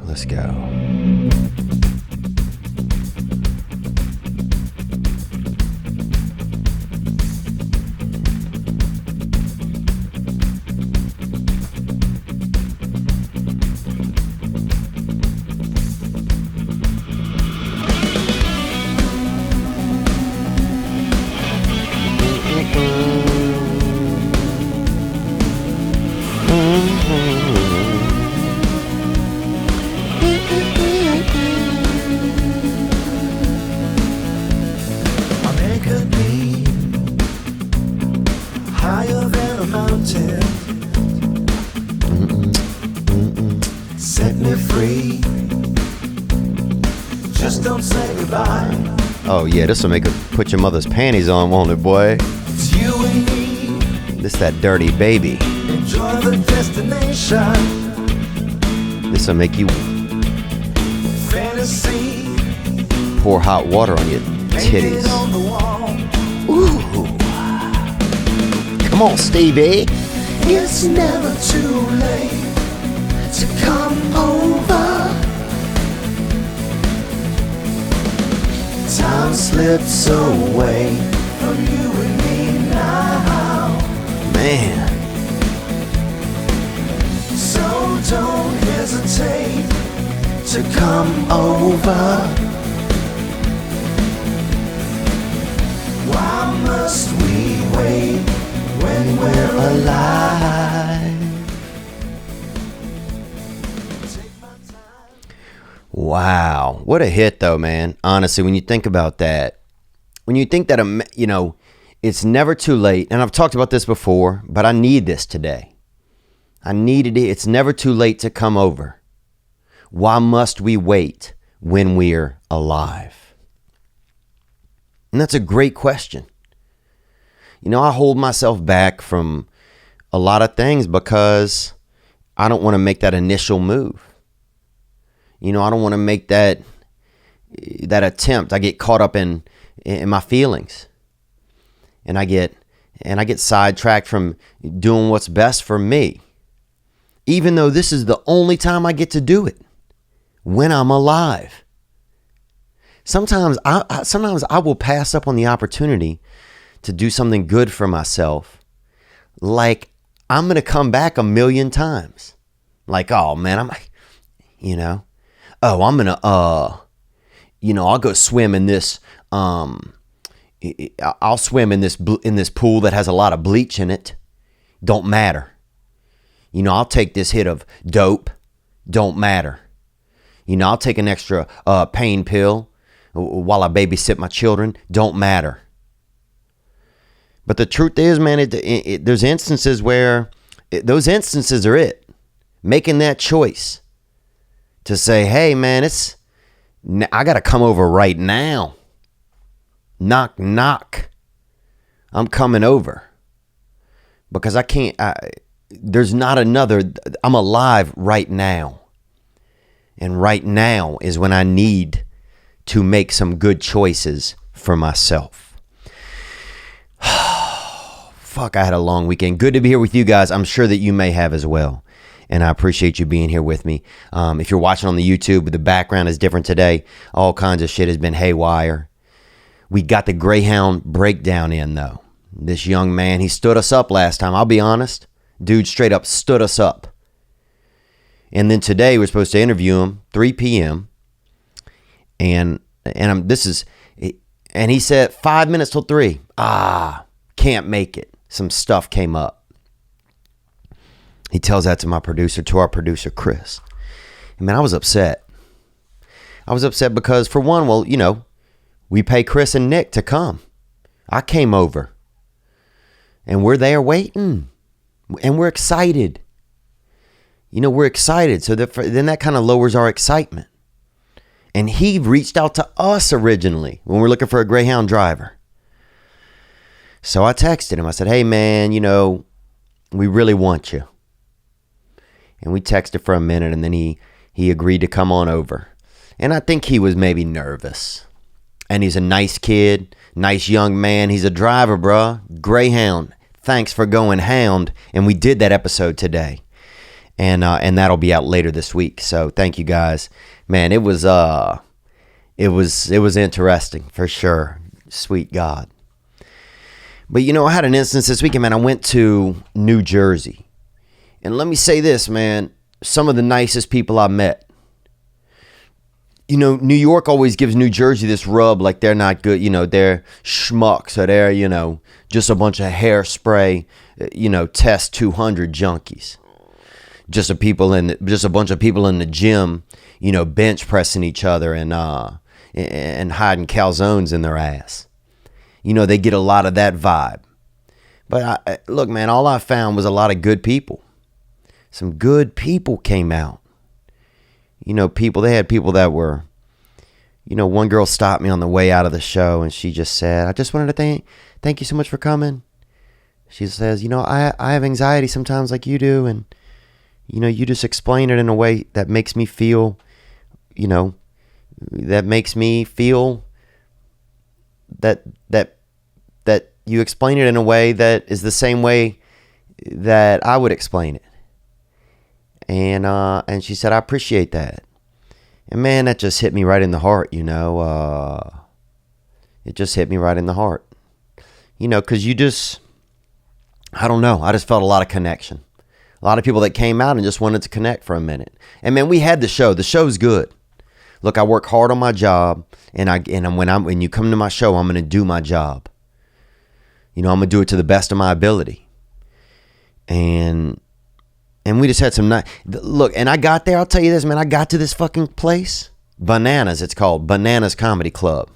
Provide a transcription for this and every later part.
Let's go. Oh yeah, this will make her put your mother's panties on, won't it, boy? It's you and me. This that dirty baby. Enjoy the destination. This will make you fantasy. Pour hot water on your titties. On the wall. Ooh. Come on, Stevie. It's never too late to come over. Time slips away from you and me now. Man. So don't hesitate to come over. Why must we wait when we're alive? Wow, what a hit though, man. Honestly, when you think about that, when you think that, you know, it's never too late. And I've talked about this before, but I need this today. I needed it. It's never too late to come over. Why must we wait when we're alive? And that's a great question. You know, I hold myself back from a lot of things because I don't want to make that initial move. You know, I don't want to make that attempt. I get caught up in my feelings, and I get sidetracked from doing what's best for me. Even though this is the only time I get to do it, when I'm alive. Sometimes I will pass up on the opportunity to do something good for myself. Like I'm going to come back a million times. Like, oh man, I'm going to, I'll go swim in this, I'll swim in this pool that has a lot of bleach in it. Don't matter. You know, I'll take this hit of dope. Don't matter. You know, I'll take an extra pain pill while I babysit my children. Don't matter. But the truth is, man, there's instances where those instances are it. Making that choice to say, hey, man, I got to come over right now. Knock, knock. I'm coming over. Because I can't, there's not another, I'm alive right now. And right now is when I need to make some good choices for myself. Fuck, I had a long weekend. Good to be here with you guys. I'm sure that you may have as well. And I appreciate you being here with me. If you're watching on the YouTube, the background is different today. All kinds of shit has been haywire. We got the Greyhound breakdown in, though. This young man, he stood us up last time. I'll be honest. Dude straight up stood us up. And then today we're supposed to interview him, 3 p.m. And he said 5 minutes till 3. Can't make it. Some stuff came up. He tells that to our producer, Chris. And man, I was upset. I was upset because, for one, well, you know, we pay Chris and Nick to come. I came over. And we're there waiting. And we're excited. You know, we're excited. So then that kind of lowers our excitement. And he reached out to us originally when we're looking for a Greyhound driver. So I texted him. I said, hey, man, you know, we really want you. And we texted for a minute, and then he agreed to come on over. And I think he was maybe nervous. And he's a nice kid, nice young man. He's a driver, bruh. Greyhound. Thanks for going hound. And we did that episode today. and that'll be out later this week. So thank you guys, man. It was interesting for sure. Sweet God. But I had an instance this weekend, man. I went to New Jersey, and let me say this, man. Some of the nicest people I met. New York always gives New Jersey this rub like they're not good. They're schmucks, or they're, just a bunch of hairspray, test 200 junkies. Just a bunch of people in the gym, bench pressing each other and hiding calzones in their ass. They get a lot of that vibe. But look, man, all I found was a lot of good people. Some good people came out. They had people that were, one girl stopped me on the way out of the show, and she just said, I just wanted to thank you so much for coming. She says, I have anxiety sometimes like you do, and, you just explain it in a way that makes me feel, that you explain it in a way that is the same way that I would explain it. And she said, I appreciate that. And man, that just hit me right in the heart, it just hit me right in the heart. Because I don't know. I just felt a lot of connection. A lot of people that came out and just wanted to connect for a minute. And man, we had the show. The show's good. Look, I work hard on my job, and when you come to my show, I'm going to do my job. I'm going to do it to the best of my ability. And we just had some nice... Look, and I got there, I'll tell you this, man. I got to this fucking place. Bananas, it's called. Bananas Comedy Club.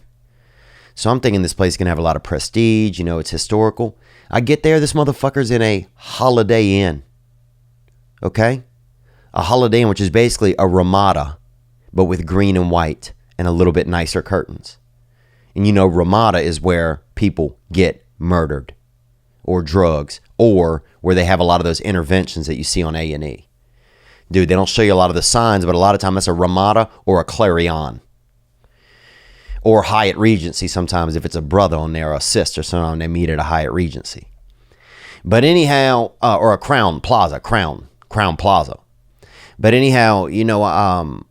So I'm thinking this place is going to have a lot of prestige. It's historical. I get there, this motherfucker's in a Holiday Inn. Okay? A Holiday Inn, which is basically a Ramada, but with green and white and a little bit nicer curtains. And Ramada is where people get murdered or drugs, or where they have a lot of those interventions that you see on A&E. Dude, they don't show you a lot of the signs, but a lot of time that's a Ramada or a Clarion. Or Hyatt Regency sometimes, if it's a brother on there or a sister, sometimes they meet at a Hyatt Regency. But anyhow, or a Crown Plaza. But anyhow, and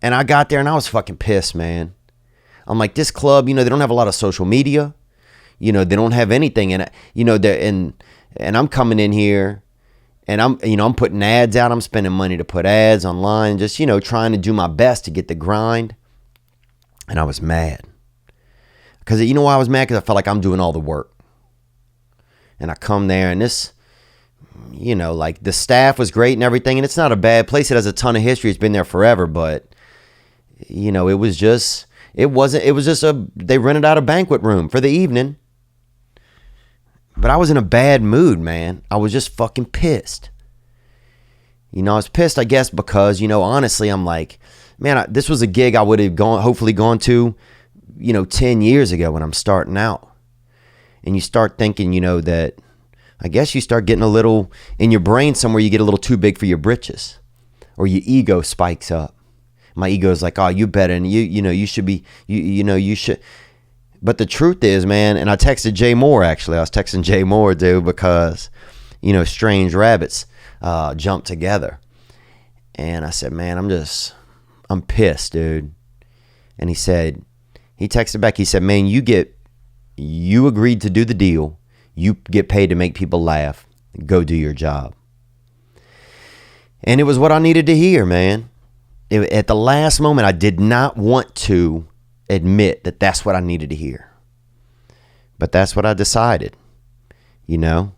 I got there and I was fucking pissed, man. I'm like, this club, they don't have a lot of social media. They don't have anything. And, and I'm coming in here and I'm putting ads out. I'm spending money to put ads online, just, trying to do my best to get the grind. And I was mad. Because why I was mad? Because I felt like I'm doing all the work. And I come there and this, like the staff was great and everything. And it's not a bad place. It has a ton of history. It's been there forever. But, they rented out a banquet room for the evening. But I was in a bad mood, man. I was just fucking pissed. I was pissed, I guess, because, honestly, I'm like, man, this was a gig I would have hopefully gone to, 10 years ago when I'm starting out. And you start thinking, that I guess you start getting a little, in your brain somewhere, you get a little too big for your britches. Or your ego spikes up. My ego is like, oh, you better, and you should be, you should. But the truth is, man, and I texted Jay Moore, actually. I was texting Jay Moore, dude, because, strange rabbits jump together. And I said, man, I'm pissed, dude. And he texted back, he said, man, you agreed to do the deal. You get paid to make people laugh. Go do your job. And it was what I needed to hear, man. At the last moment, I did not want to admit that that's what I needed to hear. But that's what I decided. It's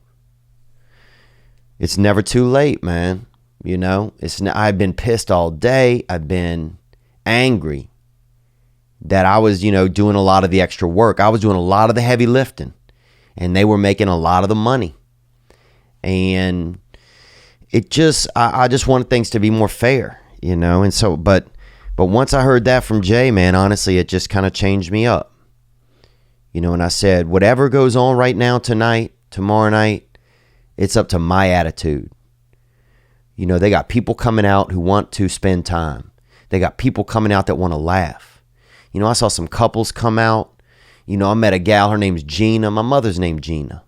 never too late, man. I've been pissed all day. I've been angry that I was, doing a lot of the extra work. I was doing a lot of the heavy lifting, and they were making a lot of the money. And I just wanted things to be more fair, and so, but once I heard that from Jay, man, honestly, it just kind of changed me up. And I said, whatever goes on right now, tonight, tomorrow night, it's up to my attitude. They got people coming out who want to spend time. They got people coming out that want to laugh. I saw some couples come out. I met a gal, her name's Gina. My mother's named Gina.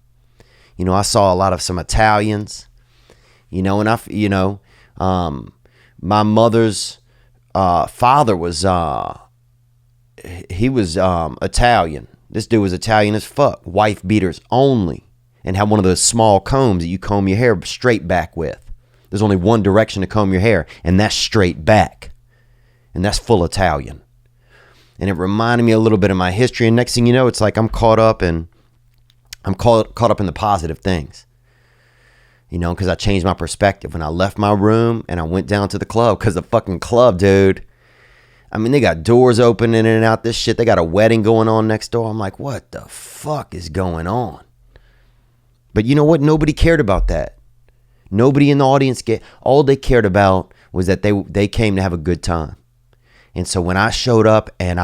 I saw a lot of some Italians. And My mother's father was Italian. This dude was Italian as fuck. Wife beaters only, and had one of those small combs that you comb your hair straight back with. There's only one direction to comb your hair, and that's straight back. And that's full Italian. And it reminded me a little bit of my history. And next thing you know, it's like I'm caught up in the positive things. You know, because I changed my perspective when I left my room and I went down to the club. Because the fucking club, dude, I mean, they got doors open in and out this shit. They got a wedding going on next door. I'm like, what the fuck is going on? But you know what? Nobody cared about that. Nobody in the audience all they cared about was that they came to have a good time. And so when I showed up and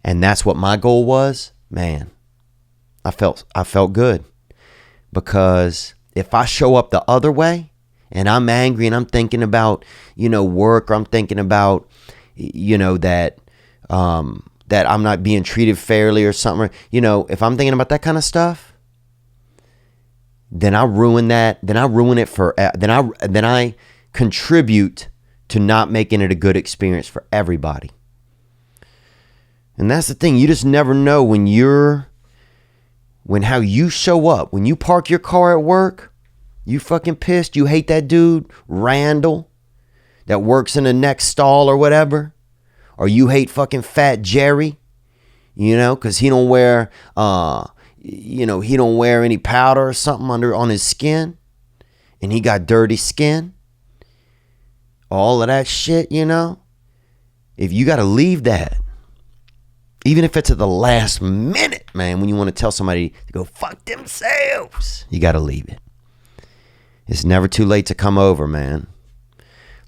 that's what my goal was, man, I felt good. Because if I show up the other way and I'm angry and I'm thinking about, work, or I'm thinking about, that I'm not being treated fairly or something, if I'm thinking about that kind of stuff, then I ruin that. Then I ruin it then I contribute to not making it a good experience for everybody. And that's the thing. You just never know when how you show up. When you park your car at work, you fucking pissed. You hate that dude, Randall, that works in the next stall or whatever. Or you hate fucking Fat Jerry, because he don't wear, he don't wear any powder or something on his skin. And he got dirty skin. All of that shit, if you got to leave that, even if it's at the last minute, man, when you want to tell somebody to go fuck themselves, you got to leave it. It's never too late to come over, man.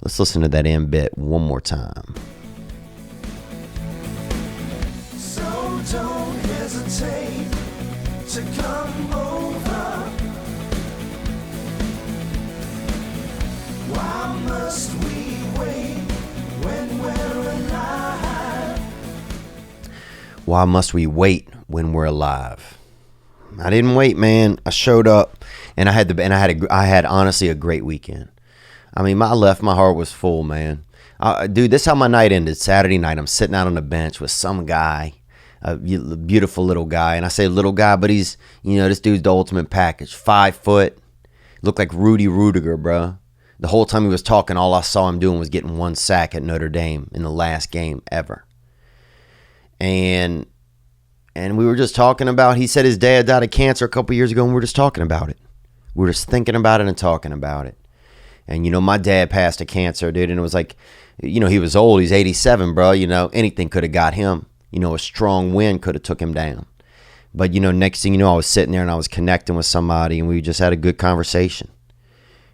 Let's listen to that end bit one more time. So don't hesitate to come over. Why must we wait when we're alive? Why must we wait when we're alive? I didn't wait, man. I showed up, and I had honestly a great weekend. I mean, my heart was full, man. Dude, this is how my night ended. Saturday night, I'm sitting out on the bench with some guy, a beautiful little guy, and I say little guy, but he's, this dude's the ultimate package. 5 foot, looked like Rudy Rudiger, bro. The whole time he was talking, all I saw him doing was getting 1 sack at Notre Dame in the last game ever. And we were just talking about, he said his dad died of cancer a couple years ago, and we were just talking about it. We were just thinking about it and talking about it. And, my dad passed of cancer, dude, and it was like, he was old. He's 87, bro. Anything could have got him. A strong wind could have took him down. But, next thing you know, I was sitting there and I was connecting with somebody, and we just had a good conversation.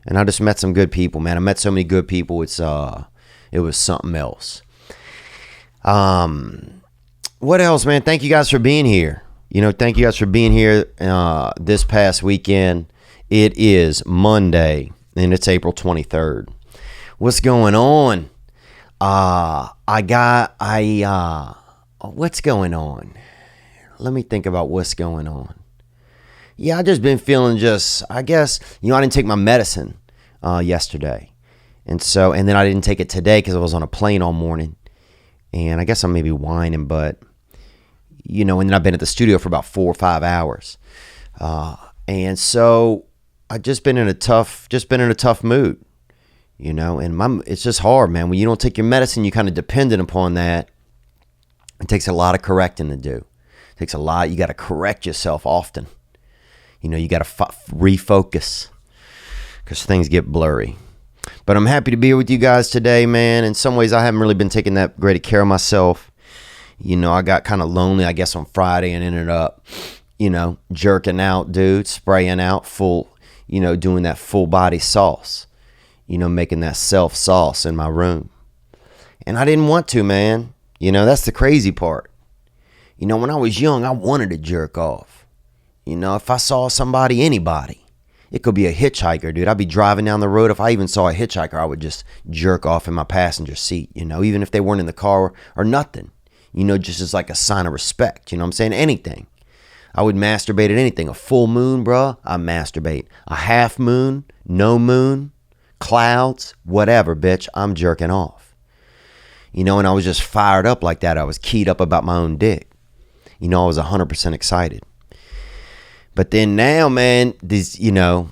And I just met some good people, man. I met so many good people. It was something else. What else, man? Thank you guys for being here. Thank you guys for being here this past weekend. It is Monday, and it's April 23rd. What's going on? What's going on? Let me think about what's going on. Yeah, I just been feeling I guess, I didn't take my medicine yesterday. And then I didn't take it today because I was on a plane all morning. And I guess I'm maybe whining, but, and then I've been at the studio for about 4 or 5 hours. And so I just been in a tough mood, and it's just hard, man. When you don't take your medicine, you're kind of dependent upon that. It takes a lot of correcting to do. It takes a lot. You got to correct yourself often. You got to refocus because things get blurry. But I'm happy to be here with you guys today, man. In some ways, I haven't really been taking that great care of myself. I got kind of lonely, I guess, on Friday and ended up, jerking out, dude, spraying out full, doing that full body sauce, making that self sauce in my room. And I didn't want to, man. That's the crazy part. When I was young, I wanted to jerk off. If I saw anybody, it could be a hitchhiker, dude. I'd be driving down the road. If I even saw a hitchhiker, I would just jerk off in my passenger seat, even if they weren't in the car or nothing, just as like a sign of respect. I'm saying? Anything. I would masturbate at anything. A full moon, bro, I masturbate. A half moon, no moon, clouds, whatever, bitch, I'm jerking off. And I was just fired up like that. I was keyed up about my own dick. I was 100% excited. But then now, man, these, and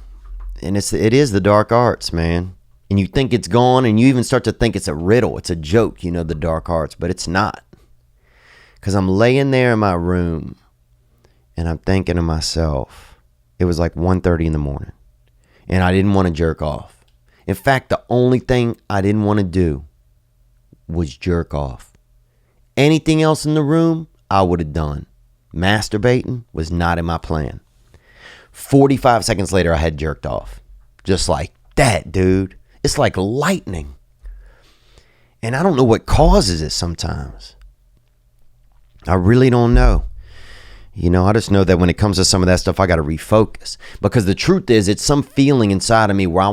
it is the dark arts, man. And you think it's gone, and you even start to think it's a riddle. It's a joke, the dark arts, but it's not. Because I'm laying there in my room, and I'm thinking to myself, it was like 1:30 in the morning, and I didn't want to jerk off. In fact, the only thing I didn't want to do was jerk off. Anything else in the room, I would have done. Masturbating was not in my plan. 45 seconds later, I had jerked off. Just like that, dude. It's like lightning. And I don't know what causes it sometimes. I really don't know. I just know that when it comes to some of that stuff, I got to refocus. Because the truth is, it's some feeling inside of me where I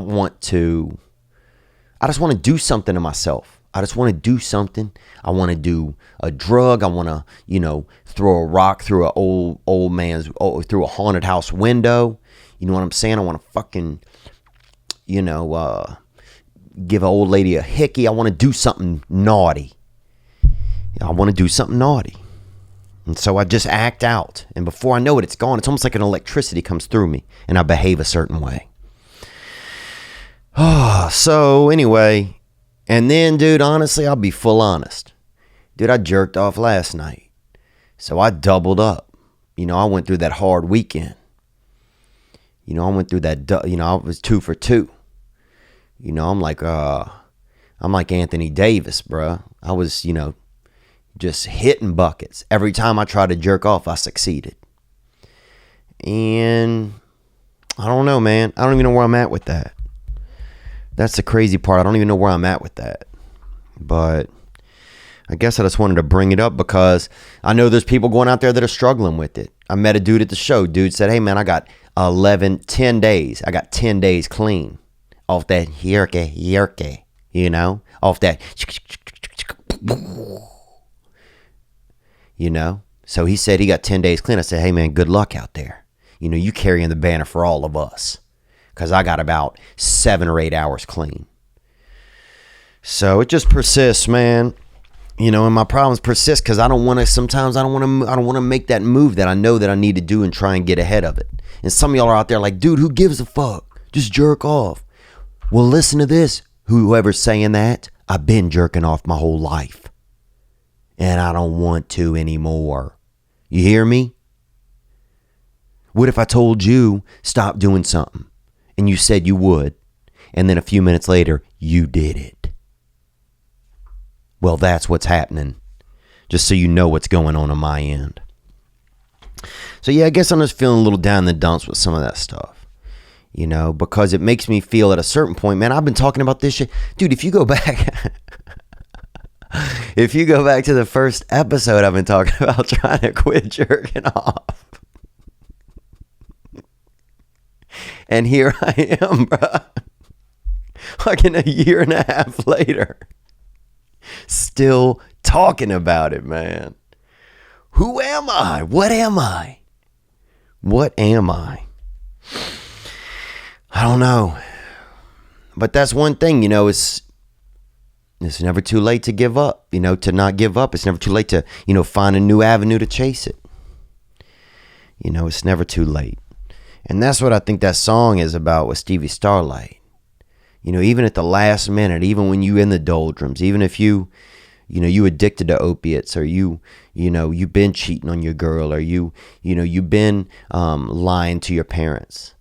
just want to do something to myself. I just want to do something. I want to do a drug. I want to, throw a rock through an old man's, through a haunted house window. You know what I'm saying? I want to fucking, give an old lady a hickey. I want to do something naughty. I want to do something naughty. And so I just act out. And before I know it, it's gone. It's almost like an electricity comes through me. And I behave a certain way. So anyway. And then, dude, honestly, I'll be full honest. Dude, I jerked off last night. So I doubled up. I went through that hard weekend. I went through that, I was 2 for 2. I'm like Anthony Davis, bruh. I was, just hitting buckets. Every time I tried to jerk off, I succeeded. And I don't know, man. I don't even know where I'm at with that. That's the crazy part. I don't even know where I'm at with that. But I guess I just wanted to bring it up because I know there's people going out there that are struggling with it. I met a dude at the show. Dude said, hey, man, I got 10 days. I got 10 days clean off that yerke, off that, So he said he got 10 days clean. I said, hey, man, good luck out there. You carrying the banner for all of us. Because I got about 7 or 8 hours clean. So it just persists, man. And my problems persist because I don't want to make that move that I know that I need to do and try and get ahead of it. And some of y'all are out there like, dude, who gives a fuck? Just jerk off. Well, listen to this. Whoever's saying that, I've been jerking off my whole life. And I don't want to anymore. You hear me? What if I told you stop doing something and you said you would, and then a few minutes later, you did it? Well, that's what's happening. Just so you know what's going on my end. So yeah, I guess I'm just feeling a little down in the dumps with some of that stuff. Because it makes me feel at a certain point, man, I've been talking about this shit. Dude, if you go back... If you go back to the first episode, I've been talking about trying to quit jerking off. And here I am, bro. Fucking a year and a half later. Still talking about it, man. Who am I? What am I? What am I? I don't know. But that's one thing, it's never too late to give up, to not give up. It's never too late to, find a new avenue to chase it. It's never too late. And that's what I think that song is about with Stevie Starlight. Even at the last minute, even when you in the doldrums, even if you addicted to opiates, or you've been cheating on your girl, or you've been lying to your parents.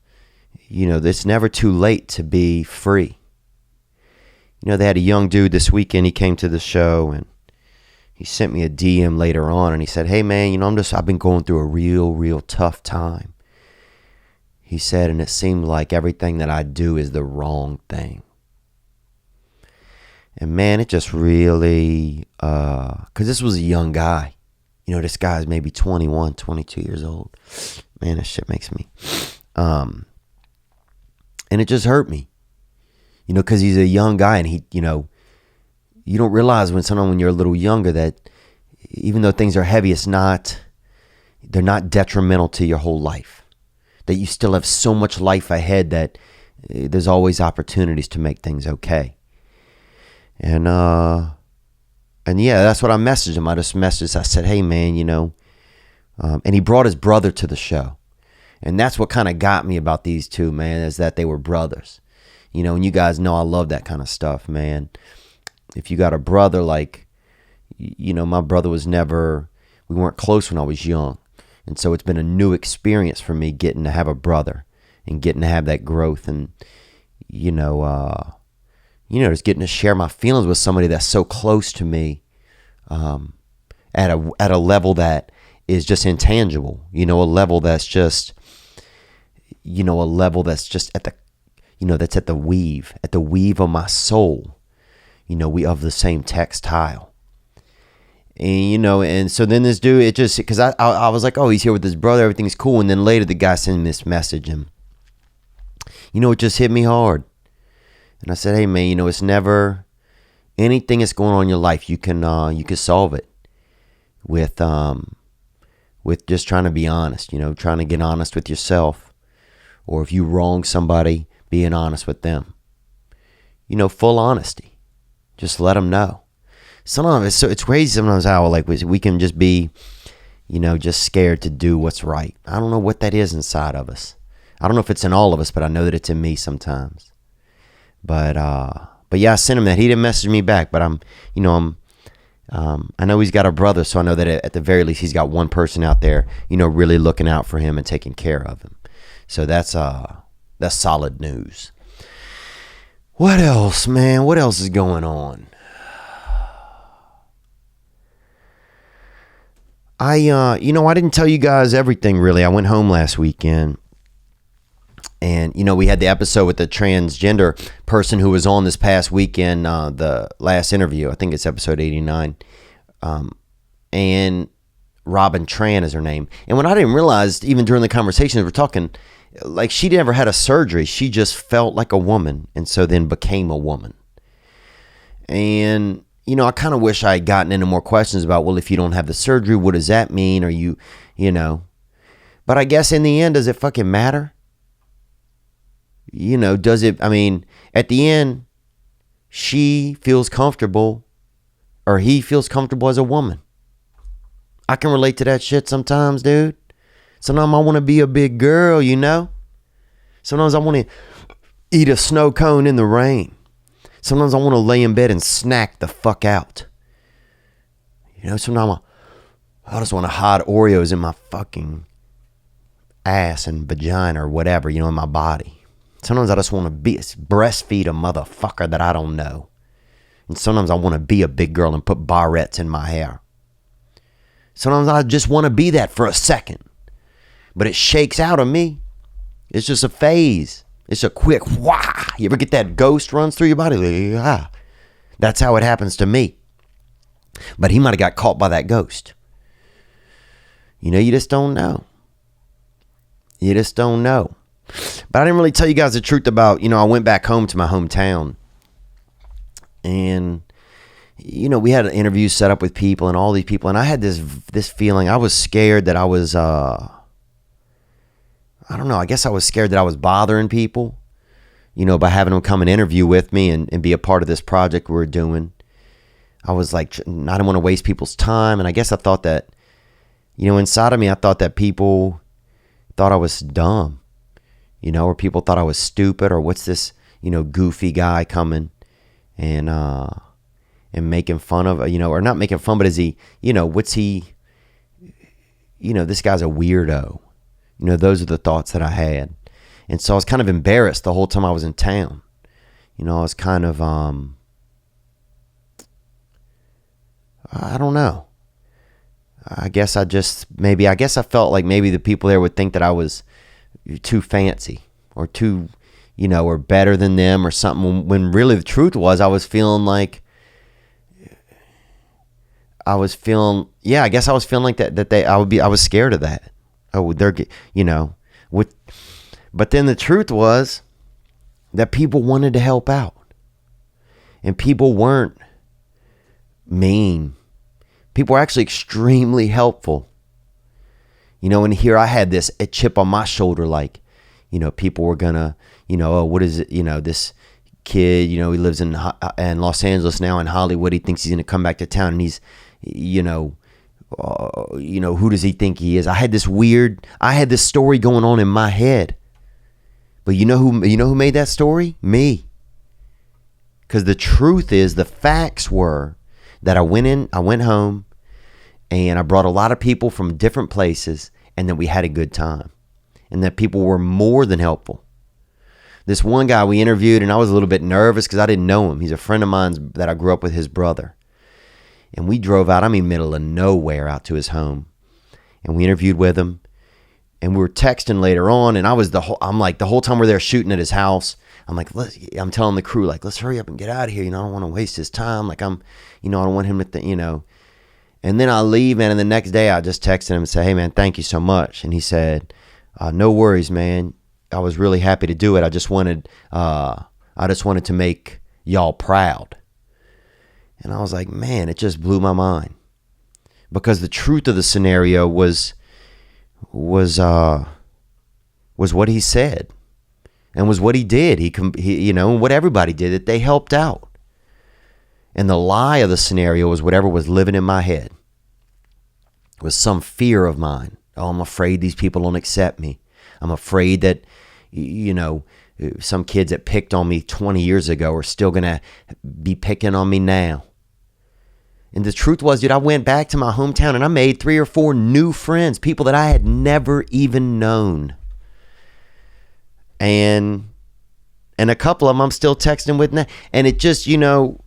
It's never too late to be free. They had a young dude this weekend. He came to the show and he sent me a DM later on and he said, hey man, I've been going through a real tough time. He said, and it seemed like everything that I do is the wrong thing. And man, it just really, cause this was a young guy. This guy's maybe 21, 22 years old. Man, that shit makes me, and it just hurt me. Because he's a young guy and he, you don't realize when you're a little younger that even though things are heavy, they're not detrimental to your whole life. That you still have so much life ahead that there's always opportunities to make things okay. And yeah, that's what I messaged him. I just messaged, I said, hey man, you know, and he brought his brother to the show. And that's what kind of got me about these two, man, is that they were brothers. You know, and you guys know I love that kind of stuff, man. If you got a brother, like, you know, my brother was never, we weren't close when I was young. And so it's been a new experience for me getting to have a brother and getting to have that growth and, just getting to share my feelings with somebody that's so close to me at a level that is just intangible, a level that's just, a level that's just at the, that's at the weave of my soul. We of the same textile. And, and so then this dude, it just, because I was like, oh, he's here with his brother, everything's cool. And then later the guy sent me this message and, it just hit me hard. And I said, hey man, it's never anything that's going on in your life. You can solve it with just trying to be honest, trying to get honest with yourself. Or if you wrong somebody, being honest with them. Full honesty. Just let them know. Sometimes it's crazy sometimes how like we can just be, just scared to do what's right. I don't know what that is inside of us. I don't know if it's in all of us, but I know that it's in me sometimes. But yeah, I sent him that. He didn't message me back, but I know he's got a brother, so I know that at the very least he's got one person out there, really looking out for him and taking care of him. So that's solid news. What else, man? What else is going on? I didn't tell you guys everything really. I went home last weekend and, we had the episode with the transgender person who was on this past weekend, the last interview. I think it's episode 89. And Robin Tran is her name. And what I didn't realize, even during the conversation, we're talking, like she never had a surgery. She just felt like a woman and so then became a woman. And I kind of wish I had gotten into more questions about, well, if you don't have the surgery, what does that mean? Or but I guess in the end, does it fucking matter? Does it, at the end, she feels comfortable or he feels comfortable as a woman. I can relate to that shit sometimes, dude. Sometimes I want to be a big girl, Sometimes I want to eat a snow cone in the rain. Sometimes I want to lay in bed and snack the fuck out. Sometimes I just want to hide Oreos in my fucking ass and vagina or whatever, in my body. Sometimes I just want to breastfeed a motherfucker that I don't know. And sometimes I want to be a big girl and put barrettes in my hair. Sometimes I just want to be that for a second. But it shakes out of me. It's just a phase. It's a quick wah. You ever get that ghost runs through your body? Like, ah. That's how it happens to me. But he might have got caught by that ghost. You just don't know. You just don't know. But I didn't really tell you guys the truth about, I went back home to my hometown. And, we had an interview set up with people and all these people. And I had this feeling. I was scared that I was, I don't know. I guess I was scared that I was bothering people, by having them come and interview with me and be a part of this project we were doing. I was like, I didn't want to waste people's time. And I guess I thought that, inside of me, I thought that people thought I was dumb, or people thought I was stupid, or what's this, goofy guy coming and making fun of, or not making fun, but is he, what's he, this guy's a weirdo. Those are the thoughts that I had. And so I was kind of embarrassed the whole time I was in town. I was kind of, I don't know. I guess I felt like maybe the people there would think that I was too fancy or too, or better than them or something. When really the truth was I was feeling like I was feeling like that I was scared of that. Oh, they're, but then the truth was that people wanted to help out and people weren't mean. People were actually extremely helpful. And here I had a chip on my shoulder, like, people were gonna, oh, what is it? This kid, he lives in Los Angeles now, in Hollywood. He thinks he's going to come back to town, and he's, who does he think he is? I had this story going on in my head. But you know who made that story? Me. Because the truth is, the facts were that I went home, and I brought a lot of people from different places, and then we had a good time. And that people were more than helpful. This one guy we interviewed, and I was a little bit nervous because I didn't know him. He's a friend of mine that I grew up with, his brother. And we drove out, middle of nowhere, out to his home. And we interviewed with him. And we were texting later on, and I'm like, the whole time we're there shooting at his house, I'm like, I'm telling the crew, like, let's hurry up and get out of here. I don't want to waste his time. Like, I don't want him to, And then I leave, man, and the next day I just texted him and said, hey, man, thank you so much. And he said, no worries, man. I was really happy to do it. I just wanted to make y'all proud. And I was like, man, it just blew my mind. Because the truth of the scenario was what he said. And was what he did. He what everybody did, that they helped out. And the lie of the scenario was whatever was living in my head. It was some fear of mine. Oh, I'm afraid these people don't accept me. I'm afraid that, some kids that picked on me 20 years ago are still going to be picking on me now. And the truth was, dude, I went back to my hometown and I made 3 or 4 new friends, people that I had never even known. And a couple of them I'm still texting with now. And it just, I don't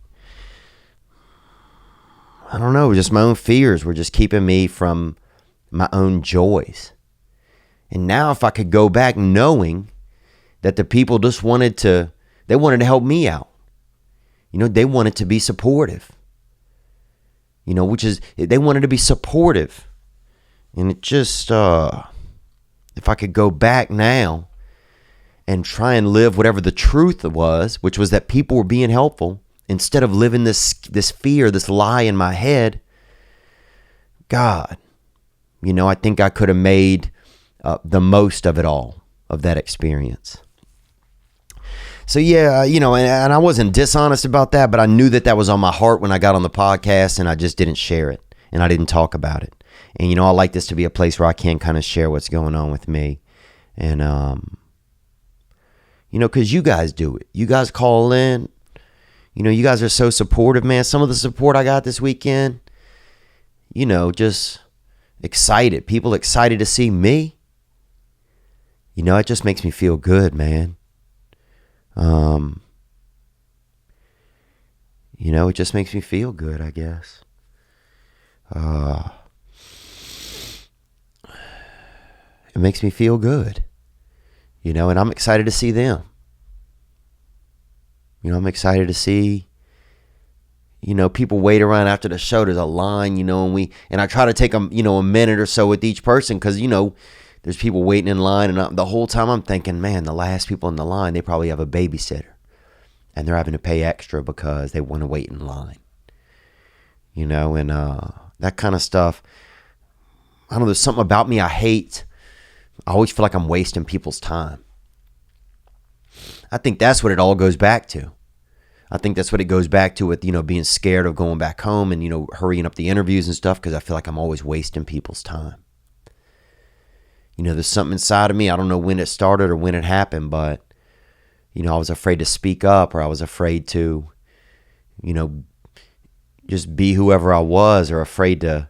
know, just my own fears were just keeping me from my own joys. And now if I could go back knowing that the people just wanted to help me out. They wanted to be supportive. They wanted to be supportive. And it just, if I could go back now and try and live whatever the truth was, which was that people were being helpful, instead of living this fear, this lie in my head, God, I think I could have made the most of it all, of that experience. So yeah, and I wasn't dishonest about that, but I knew that was on my heart when I got on the podcast, and I just didn't share it, and I didn't talk about it. And I like this to be a place where I can kind of share what's going on with me, and because you guys do it. You guys call in. You guys are so supportive, man. Some of the support I got this weekend, just excited. People excited to see me. It just makes me feel good, man. It just makes me feel good, I guess. It makes me feel good, and I'm excited to see them. I'm excited to see, people wait around after the show. There's a line, and I try to take a minute or so with each person, because, there's people waiting in line, and the whole time I'm thinking, man, the last people in the line, they probably have a babysitter, and they're having to pay extra because they want to wait in line. And that kind of stuff. I don't know, there's something about me I hate. I always feel like I'm wasting people's time. I think that's what it all goes back to. I think that's what it goes back to with, being scared of going back home and, hurrying up the interviews and stuff, because I feel like I'm always wasting people's time. There's something inside of me. I don't know when it started or when it happened, but, I was afraid to speak up, or I was afraid to, just be whoever I was, or afraid to,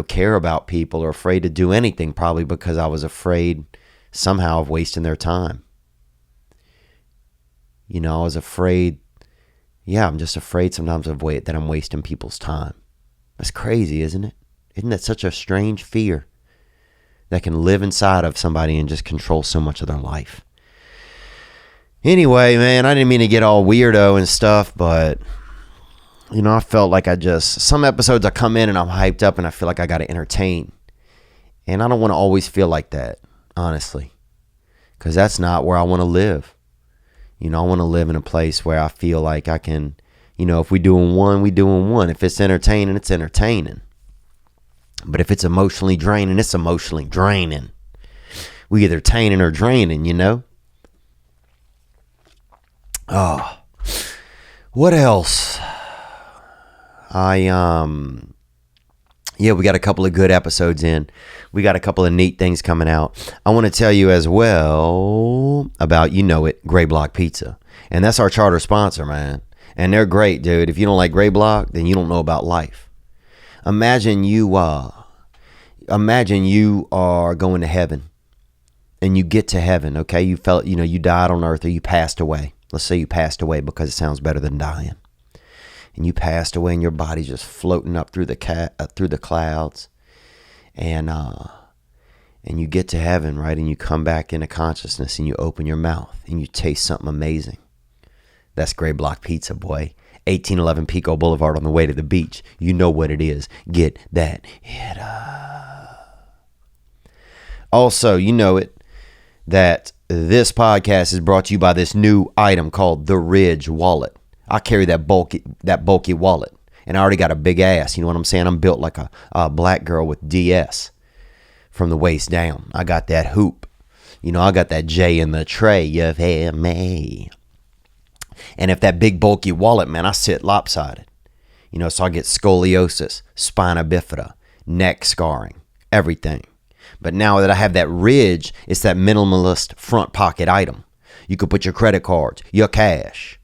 care about people, or afraid to do anything, probably because I was afraid somehow of wasting their time. I was afraid. Yeah, I'm just afraid sometimes that I'm wasting people's time. That's crazy, isn't it? Isn't that such a strange fear that can live inside of somebody and just control so much of their life? Anyway, man, I didn't mean to get all weirdo and stuff, but, I felt like some episodes I come in and I'm hyped up and I feel like I got to entertain. And I don't want to always feel like that, honestly, because that's not where I want to live. I want to live in a place where I feel like I can, if we doing one, we doing one. If it's entertaining, it's entertaining. But if it's emotionally draining, it's emotionally draining. We either taining or draining, What else? Yeah, we got a couple of good episodes in. We got a couple of neat things coming out. I want to tell you as well about, Gray Block Pizza. And that's our charter sponsor, man. And they're great, dude. If you don't like Gray Block, then you don't know about life. Imagine you are going to heaven. And you get to heaven, okay? You felt, you died on earth or you passed away. Let's say you passed away because it sounds better than dying. And you passed away and your body's just floating up through the clouds. And you get to heaven, right? And you come back into consciousness and you open your mouth and you taste something amazing. That's Gray Block Pizza, boy. 1811 Pico Boulevard on the way to the beach. You know what it is. Get that hit up. Also, you know it, that this podcast is brought to you by this new item called the Ridge Wallet. I carry that bulky wallet, and I already got a big ass. You know what I'm saying? I'm built like a black girl with DS from the waist down. I got that hoop. I got that J in the tray. You hear me? And if that big bulky wallet, man, I sit lopsided. So I get scoliosis, spina bifida, neck scarring, everything. But now that I have that Ridge, it's that minimalist front pocket item. You could put your credit cards, your cash.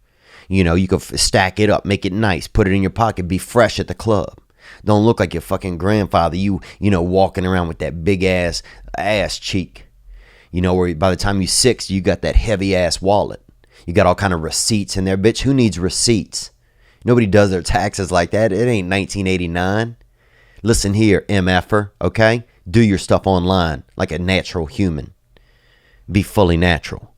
You could stack it up, make it nice, put it in your pocket, be fresh at the club. Don't look like your fucking grandfather, walking around with that big ass cheek. Where by the time you're 60, you got that heavy ass wallet. You got all kind of receipts in there. Bitch, who needs receipts? Nobody does their taxes like that. It ain't 1989. Listen here, MFer, okay? Do your stuff online like a natural human. Be fully natural.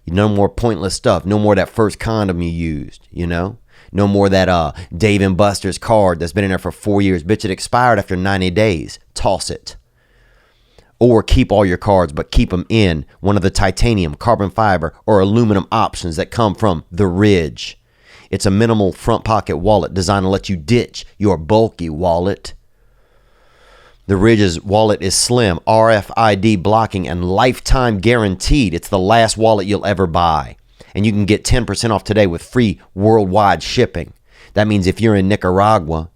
No more pointless stuff. No more that first condom you used, No more that Dave & Buster's card that's been in there for 4 years. Bitch, it expired after 90 days. Toss it. Or keep all your cards, but keep them in one of the titanium, carbon fiber, or aluminum options that come from the Ridge. It's a minimal front pocket wallet designed to let you ditch your bulky wallet. The Ridge's wallet is slim, RFID blocking, and lifetime guaranteed. It's the last wallet you'll ever buy. And you can get 10% off today with free worldwide shipping. That means if you're in Nicaragua,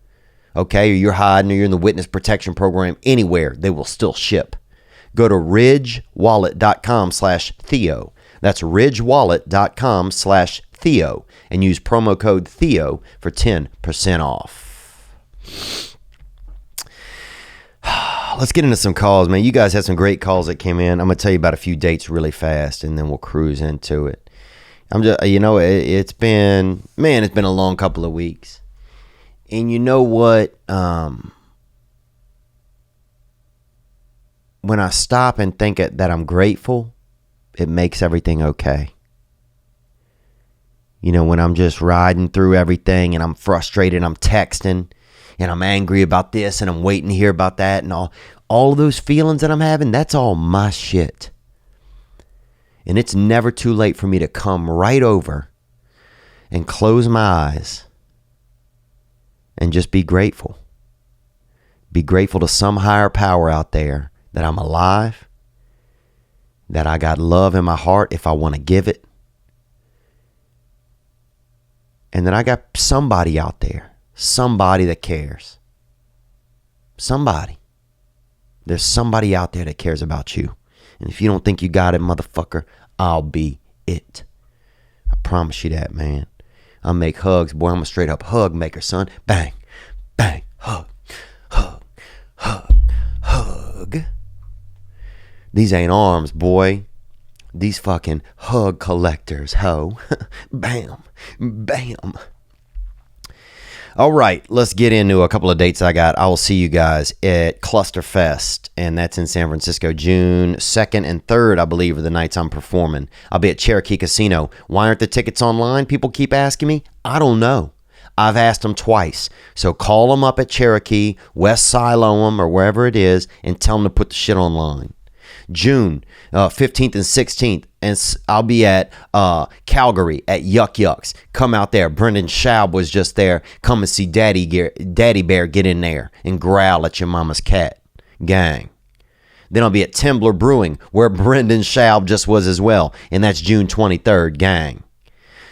okay, or you're hiding, or you're in the witness protection program, anywhere, they will still ship. Go to ridgewallet.com/Theo. That's ridgewallet.com/Theo. And use promo code Theo for 10% off. Let's get into some calls, man. You guys had some great calls that came in. I'm going to tell you about a few dates really fast, and then we'll cruise into it. It's been a long couple of weeks. And you know what? When I stop and think that I'm grateful, it makes everything okay. When I'm just riding through everything and I'm frustrated, I'm texting, and I'm angry about this, and I'm waiting to hear about that, and all of those feelings that I'm having, that's all my shit. And it's never too late for me to come right over and close my eyes and just be grateful. Be grateful to some higher power out there that I'm alive, that I got love in my heart if I want to give it, and that I got somebody out there. Somebody that cares. Somebody. There's somebody out there that cares about you. And if you don't think you got it, motherfucker, I'll be it. I promise you that, man. I'll make hugs. Boy, I'm a straight up hug maker, son. Bang, bang, hug, hug, hug, hug. These ain't arms, boy. These fucking hug collectors, ho. Bam, bam. All right, let's get into a couple of dates I got. I will see you guys at Clusterfest, and that's in San Francisco, June 2nd and 3rd, I believe, are the nights I'm performing. I'll be at Cherokee Casino. Why aren't the tickets online? People keep asking me. I don't know. I've asked them twice. So call them up at Cherokee, West Siloam, or wherever it is, and tell them to put the shit online. June 15th and 16th, and I'll be at Calgary at Yuck Yucks. Come out there. Brendan Schaub was just there. Come and see Daddy Bear get in there and growl at your mama's cat. Gang. Then I'll be at Tembler Brewing, where Brendan Schaub just was as well, and that's June 23rd. Gang.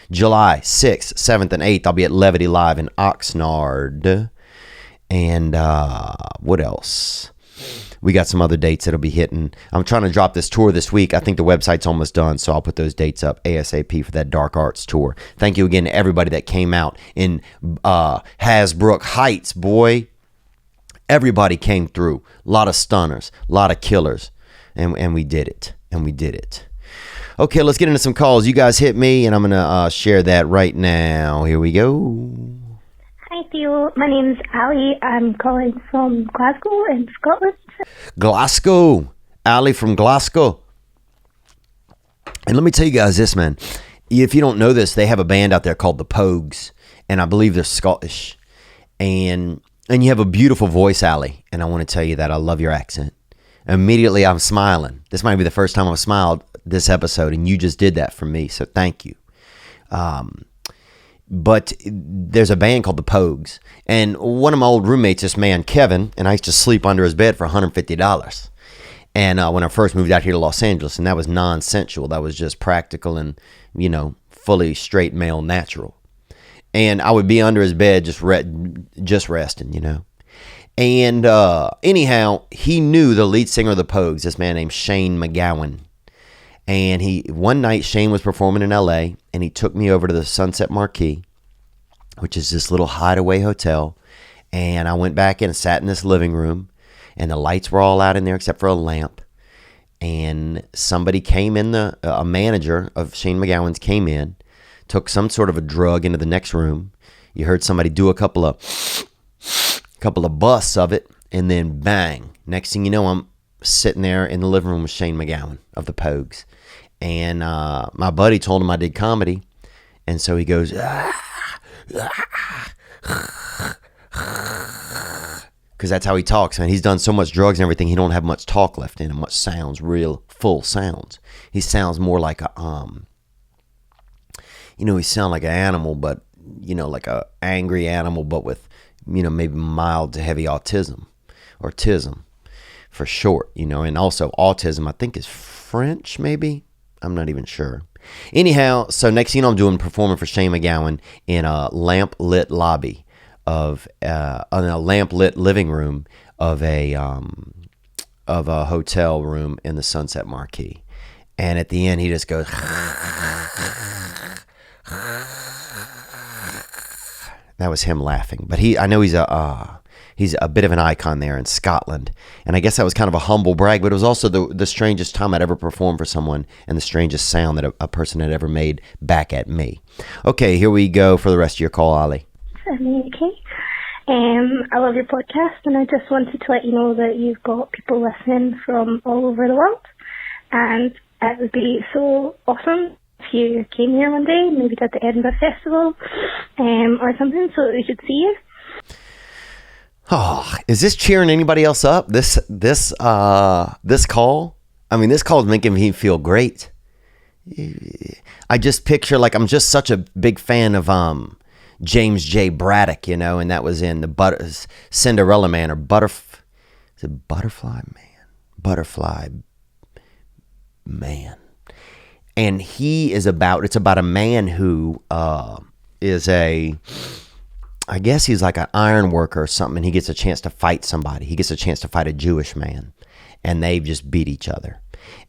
July 6th, 7th, and 8th, I'll be at Levity Live in Oxnard. And what else? We got some other dates that'll be hitting. I'm trying to drop this tour this week. I think the website's almost done, so I'll put those dates up ASAP for that Dark Arts tour. Thank you again to everybody that came out in Hasbrook Heights, boy. Everybody came through. A lot of stunners, a lot of killers, and we did it. And we did it. Okay, let's get into some calls. You guys hit me, and I'm going to share that right now. Here we go. Hi, Theo. My name's Ali. I'm calling from Glasgow in Scotland. Glasgow. Ali from Glasgow. And let me tell you guys this, man. If you don't know this, they have a band out there called the Pogues, and I believe they're Scottish. And you have a beautiful voice, Ali, and I want to tell you that I love your accent. Immediately, I'm smiling. This might be the first time I've smiled this episode, and you just did that for me, so thank you. But there's a band called the Pogues, and one of my old roommates, this man Kevin, and I used to sleep under his bed for $150. And when I first moved out here to Los Angeles, and that was non-sensual, that was just practical and, you know, fully straight male natural. And I would be under his bed just resting, you know. And anyhow, he knew the lead singer of the Pogues, this man named Shane McGowan. And one night Shane was performing in LA, and he took me over to the Sunset Marquis, which is this little hideaway hotel. And I went back in and sat in this living room, and the lights were all out in there except for a lamp. And somebody came in, a manager of Shane McGowan's came in, took some sort of a drug into the next room. You heard somebody do a couple of busts of it, and then bang. Next thing you know, I'm sitting there in the living room with Shane McGowan of the Pogues. And my buddy told him I did comedy. And so he goes, because that's how he talks, man. He's done so much drugs and everything, he don't have much talk left in him, much sounds, real full sounds. He sounds more like a, he sounds like an animal, but, like a angry animal, but with, maybe mild to heavy autism, or tism for short, and also autism, I think is French, maybe. I'm not even sure. Anyhow, so next thing you know, I'm performing for Shane McGowan in a lamp-lit lobby of, in a lamp-lit living room of a hotel room in the Sunset Marquis. And at the end, he just goes, that was him laughing. But I know he's a bit of an icon there in Scotland. And I guess that was kind of a humble brag, but it was also the strangest time I'd ever performed for someone and the strangest sound that a person had ever made back at me. Okay, here we go for the rest of your call, Ali. Okay. I love your podcast, and I just wanted to let you know that you've got people listening from all over the world. And it would be so awesome if you came here one day, maybe did the Edinburgh Festival or something, so that we could see you. Oh, is this cheering anybody else up? This call? I mean, this call is making me feel great. I just picture, I'm just such a big fan of James J. Braddock, and that was in the Cinderella Man, or Butterfly Man. And it's about a man who is I guess he's like an iron worker or something, and he gets a chance to fight somebody. He gets a chance to fight a Jewish man, and they just beat each other.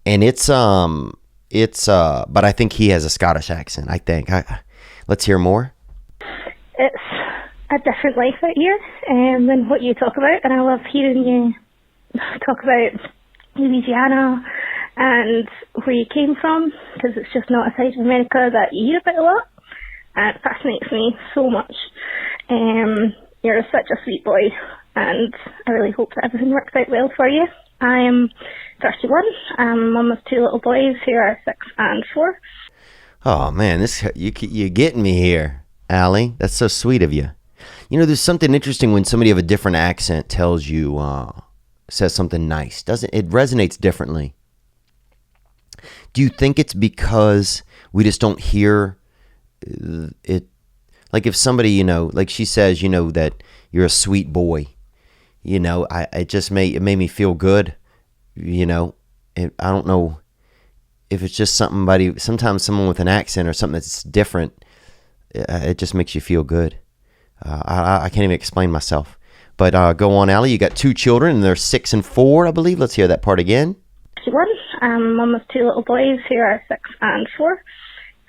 And but I think he has a Scottish accent, I think. Let's hear more. It's a different life out here than what you talk about, and I love hearing you talk about Louisiana and where you came from, because it's just not a side of America that you hear about a lot, and it fascinates me so much. You're such a sweet boy, and I really hope that everything works out well for you. I'm 31. I'm mum of two little boys who are 6 and 4. Oh man, you're getting me here, Allie. That's so sweet of you. There's something interesting when somebody of a different accent tells you, says something nice. It resonates differently. Do you think it's because we just don't hear it? Like if somebody, like she says, that you're a sweet boy, it made me feel good. I don't know if it's just sometimes someone with an accent or something that's different it just makes you feel good. I can't even explain myself. But go on, Allie. You got 2 children, and they're 6 and 4, I believe. Let's hear that part again. One, mum of 2 little boys who are 6 and 4,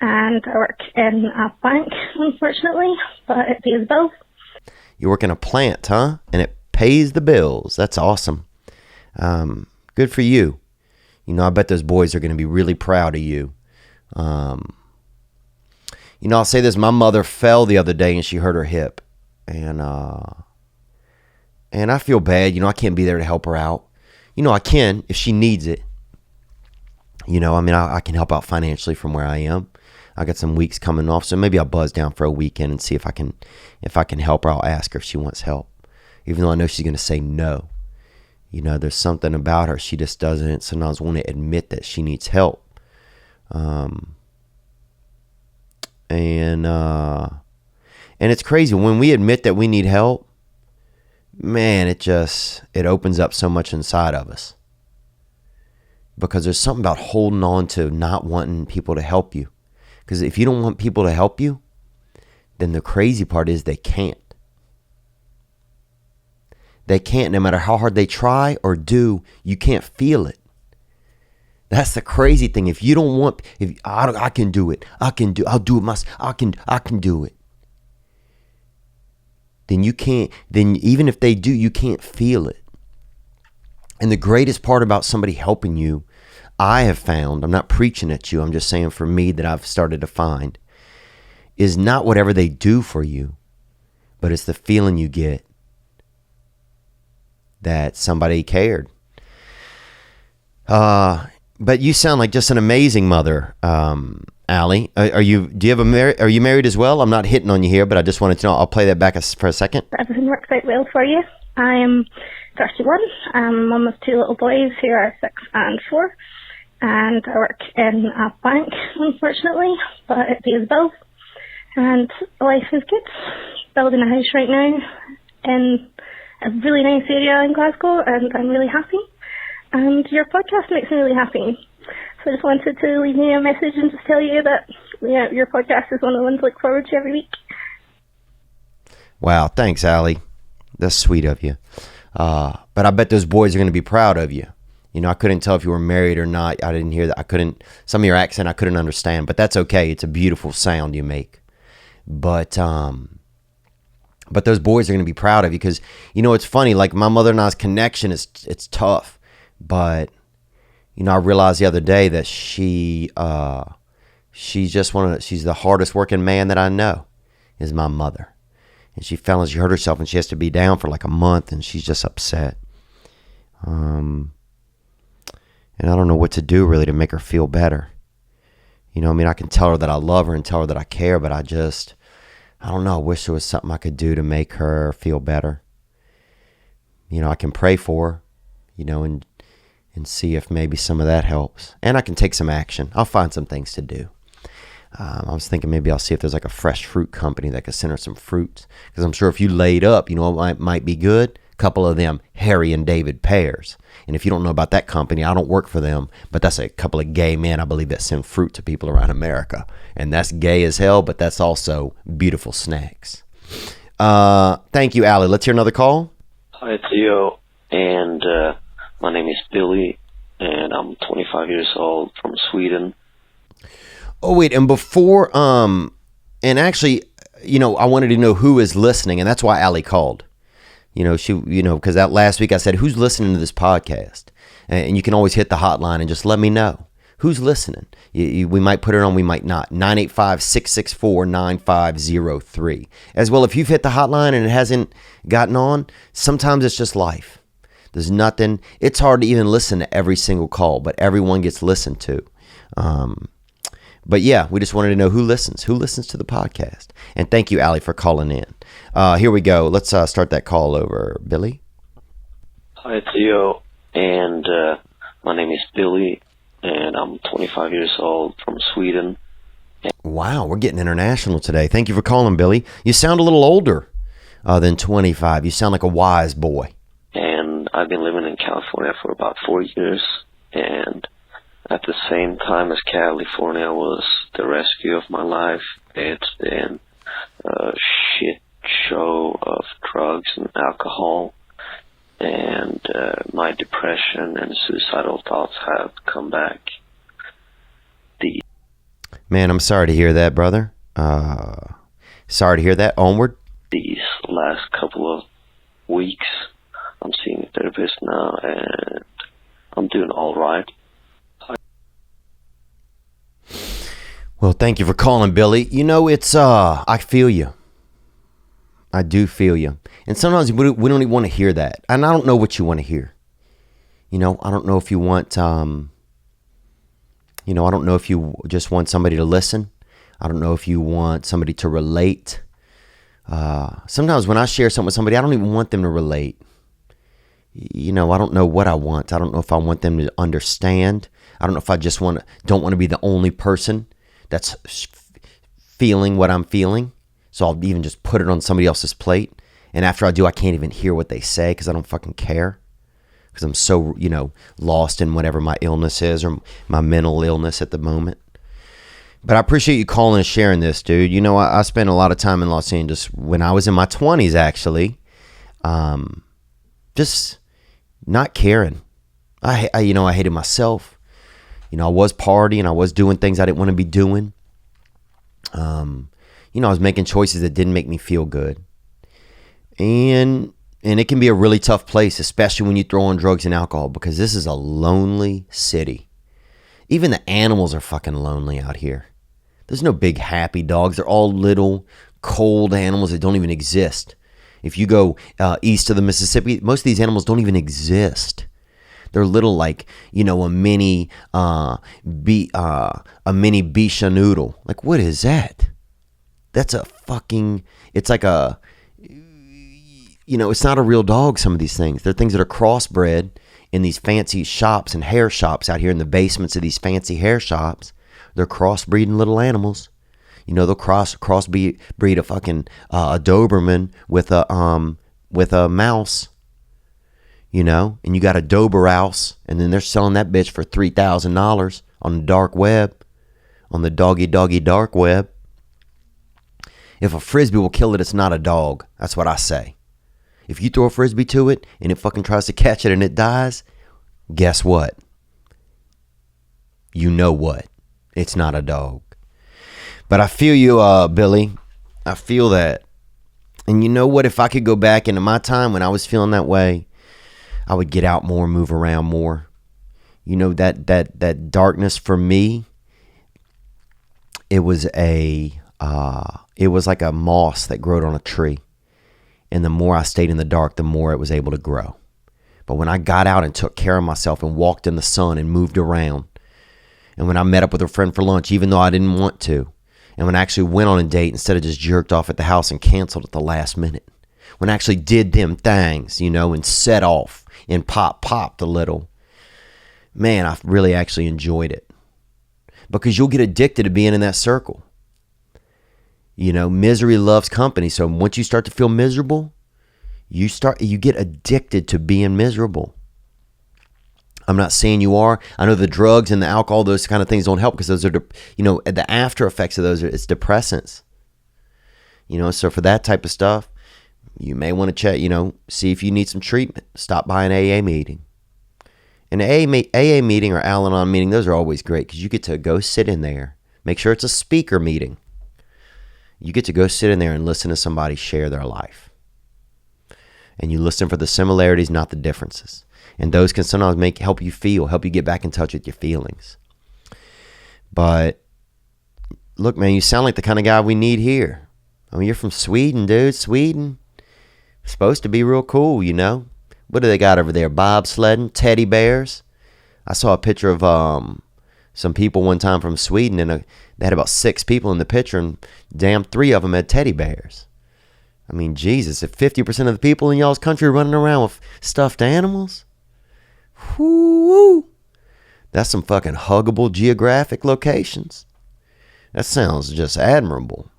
and I work in a bank, unfortunately, but it pays bills. You work in a plant, huh? And it pays the bills. That's awesome. Good for you. You know, I bet those boys are going to be really proud of you. You know, I'll say this. My mother fell the other day and she hurt her hip. And I feel bad. You know, I can't be there to help her out. You know, I can if she needs it. You know, I mean, I can help out financially from where I am. I got some weeks coming off, so maybe I'll buzz down for a weekend and see if I can help her. I'll ask her if she wants help, even though I know she's going to say no. You know, there's something about her. She just doesn't sometimes want to admit that she needs help. And it's crazy when we admit that we need help. Man, it opens up so much inside of us. Because there's something about holding on to not wanting people to help you. Because if you don't want people to help you, then the crazy part is they can't. They can't, no matter how hard they try or do, you can't feel it. That's the crazy thing. If you don't want, I can do it. I'll do it myself. I can do it. Then you can't, then even if they do, you can't feel it. And the greatest part about somebody helping you, I have found, I'm not preaching at you, I'm just saying for me that I've started to find, is not whatever they do for you, but it's the feeling you get that somebody cared. But you sound like just an amazing mother, Allie. Are you married as well? I'm not hitting on you here, but I just wanted to know. I'll play that back for a second. Everything works out well for you. I'm 31. I'm mum of 2 little boys who are 6 and 4. And I work in a bank, unfortunately, but it pays bills. And life is good. Building a house right now in a really nice area in Glasgow, and I'm really happy. And your podcast makes me really happy. So I just wanted to leave you a message and just tell you that your podcast is one of the ones I look forward to every week. Wow, thanks, Allie. That's sweet of you. But I bet those boys are going to be proud of you. You know, I couldn't tell if you were married or not. I didn't hear that. Some of your accent I couldn't understand, but that's okay. It's a beautiful sound you make. But those boys are going to be proud of you because, you know, it's funny. Like my mother and I's connection it's tough. But, you know, I realized the other day that she's the hardest working man that I know is my mother. And she fell and she hurt herself and she has to be down for like a month and she's just upset. And I don't know what to do really to make her feel better. You know, I mean, I can tell her that I love her and tell her that I care, but I don't know. I wish there was something I could do to make her feel better. You know, I can pray for her, you know, and see if maybe some of that helps. And I can take some action. I'll find some things to do. I was thinking maybe I'll see if there's like a fresh fruit company that could send her some fruits. Because I'm sure if you laid up, you know what might be good? A couple of them Harry and David pears. And if you don't know about that company, I don't work for them. But that's a couple of gay men, I believe, that send fruit to people around America. And that's gay as hell, but that's also beautiful snacks. Thank you, Allie. Let's hear another call. Hi, Theo. And my name is Billy. And I'm 25 years old from Sweden. Oh, wait. And before, and actually, you know, I wanted to know who is listening. And that's why Allie called. You know, because that last week I said, who's listening to this podcast? And you can always hit the hotline and just let me know. Who's listening? We might put it on, we might not. 985-664-9503. As well, if you've hit the hotline and it hasn't gotten on, sometimes it's just life. There's nothing. It's hard to even listen to every single call, but everyone gets listened to. But yeah, we just wanted to know who listens to the podcast. And thank you, Allie, for calling in. Here we go. Let's start that call over. Billy? Hi, Theo. And my name is Billy. And I'm 25 years old from Sweden. Wow, we're getting international today. Thank you for calling, Billy. You sound a little older than 25. You sound like a wise boy. And I've been living in California for about 4 years. And at the same time as California was the rescue of my life, it's been shit show of drugs and alcohol, and my depression and suicidal thoughts have come back. Man, I'm sorry to hear that, brother. Sorry to hear that. Onward. These last couple of weeks, I'm seeing a therapist now, and I'm doing all right. Well, thank you for calling, Billy. You know, it's, I feel you. I do feel you. And sometimes we don't even want to hear that. And I don't know what you want to hear. You know, I don't know if you want, you know, I don't know if you just want somebody to listen. I don't know if you want somebody to relate. Sometimes when I share something with somebody, I don't even want them to relate. You know, I don't know what I want. I don't know if I want them to understand. I don't know if I just don't want to be the only person that's feeling what I'm feeling. So I'll even just put it on somebody else's plate. And after I do, I can't even hear what they say because I don't fucking care. Because I'm so, you know, lost in whatever my illness is or my mental illness at the moment. But I appreciate you calling and sharing this, dude. You know, I spent a lot of time in Los Angeles when I was in my 20s, actually. Just not caring. I hated myself. You know, I was partying. I was doing things I didn't want to be doing. You know, I was making choices that didn't make me feel good. And it can be a really tough place, especially when you throw on drugs and alcohol, because this is a lonely city. Even the animals are fucking lonely out here. There's no big happy dogs. They're all little cold animals that don't even exist. If you go east of the Mississippi, most of these animals don't even exist. They're little, like, you know, a mini bisha noodle. Like, what is that? That's a fucking, it's like a, you know, it's not a real dog, some of these things. They're things that are crossbred in these fancy shops and hair shops out here in the basements of these fancy hair shops. They're crossbreeding little animals. You know, they'll crossbreed a fucking a Doberman with a mouse. You know, and you got a Doberhouse, and then they're selling that bitch for $3,000 on the dark web, on the doggy dark web. If a frisbee will kill it, it's not a dog. That's what I say. If you throw a frisbee to it and it fucking tries to catch it and it dies, guess what? You know what? It's not a dog. But I feel you, Billy. I feel that. And you know what? If I could go back into my time when I was feeling that way, I would get out more, move around more. You know, that darkness for me, it was like a moss that growed on a tree. And the more I stayed in the dark, the more it was able to grow. But when I got out and took care of myself and walked in the sun and moved around, and when I met up with a friend for lunch, even though I didn't want to, and when I actually went on a date instead of just jerked off at the house and canceled at the last minute, when I actually did them things, you know, and set off and popped a little, man, I really actually enjoyed it. Because you'll get addicted to being in that circle. You know, misery loves company. So once you start to feel miserable, you get addicted to being miserable. I'm not saying you are. I know the drugs and the alcohol, those kind of things don't help because those are, you know, the after effects of those it's depressants. You know, so for that type of stuff, you may want to check, you know, see if you need some treatment. Stop by an AA meeting. An AA meeting or Al-Anon meeting, those are always great because you get to go sit in there. Make sure it's a speaker meeting. You get to go sit in there and listen to somebody share their life. And you listen for the similarities, not the differences. And those can sometimes help you get back in touch with your feelings. But look, man, you sound like the kind of guy we need here. I mean, you're from Sweden, dude. Sweden. Supposed to be real cool, you know. What do they got over there? Bobsledding, teddy bears. I saw a picture of some people one time from Sweden, and they had about 6 people in the picture, and damn 3 of them had teddy bears. I mean, Jesus, if 50% of the people in y'all's country are running around with stuffed animals, whoo, that's some fucking huggable geographic locations. That sounds just admirable.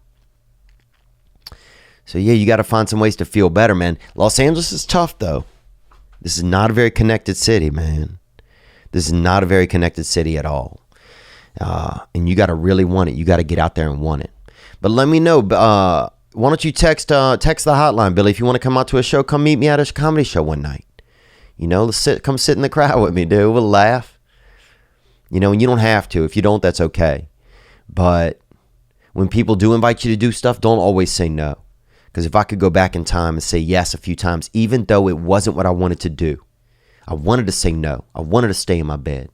So yeah, you got to find some ways to feel better, man. Los Angeles is tough, though. This is not a very connected city, man. This is not a very connected city at all. And you got to really want it. You got to get out there and want it. But let me know, why don't you text the hotline, Billy? If you want to come out to a show, come meet me at a comedy show one night. You know, come sit in the crowd with me, dude. We'll laugh. You know, and you don't have to. If you don't, that's okay. But when people do invite you to do stuff, don't always say no. Because if I could go back in time and say yes a few times, even though it wasn't what I wanted to do, I wanted to say no. I wanted to stay in my bed.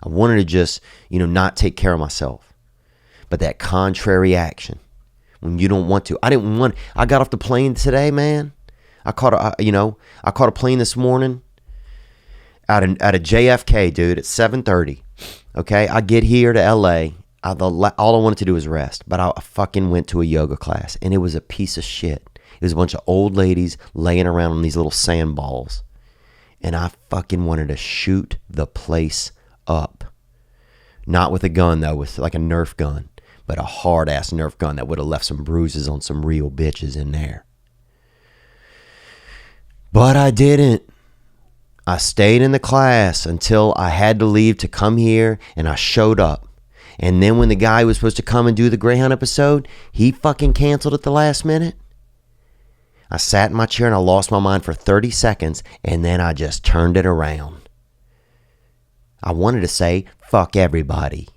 I wanted to just, you know, not take care of myself. But that contrary action, when you don't want to. I got off the plane today, man. I caught a plane this morning out of JFK, dude, at 7:30. Okay, I get here to LA. All I wanted to do was rest, but I fucking went to a yoga class, and it was a piece of shit. It was a bunch of old ladies laying around on these little sand balls, and I fucking wanted to shoot the place up. Not with a gun, though, with like a Nerf gun, but a hard-ass Nerf gun that would have left some bruises on some real bitches in there. But I didn't. I stayed in the class until I had to leave to come here, and I showed up. And then when the guy was supposed to come and do the Greyhound episode, he fucking canceled at the last minute. I sat in my chair and I lost my mind for 30 seconds, and then I just turned it around. I wanted to say, fuck everybody,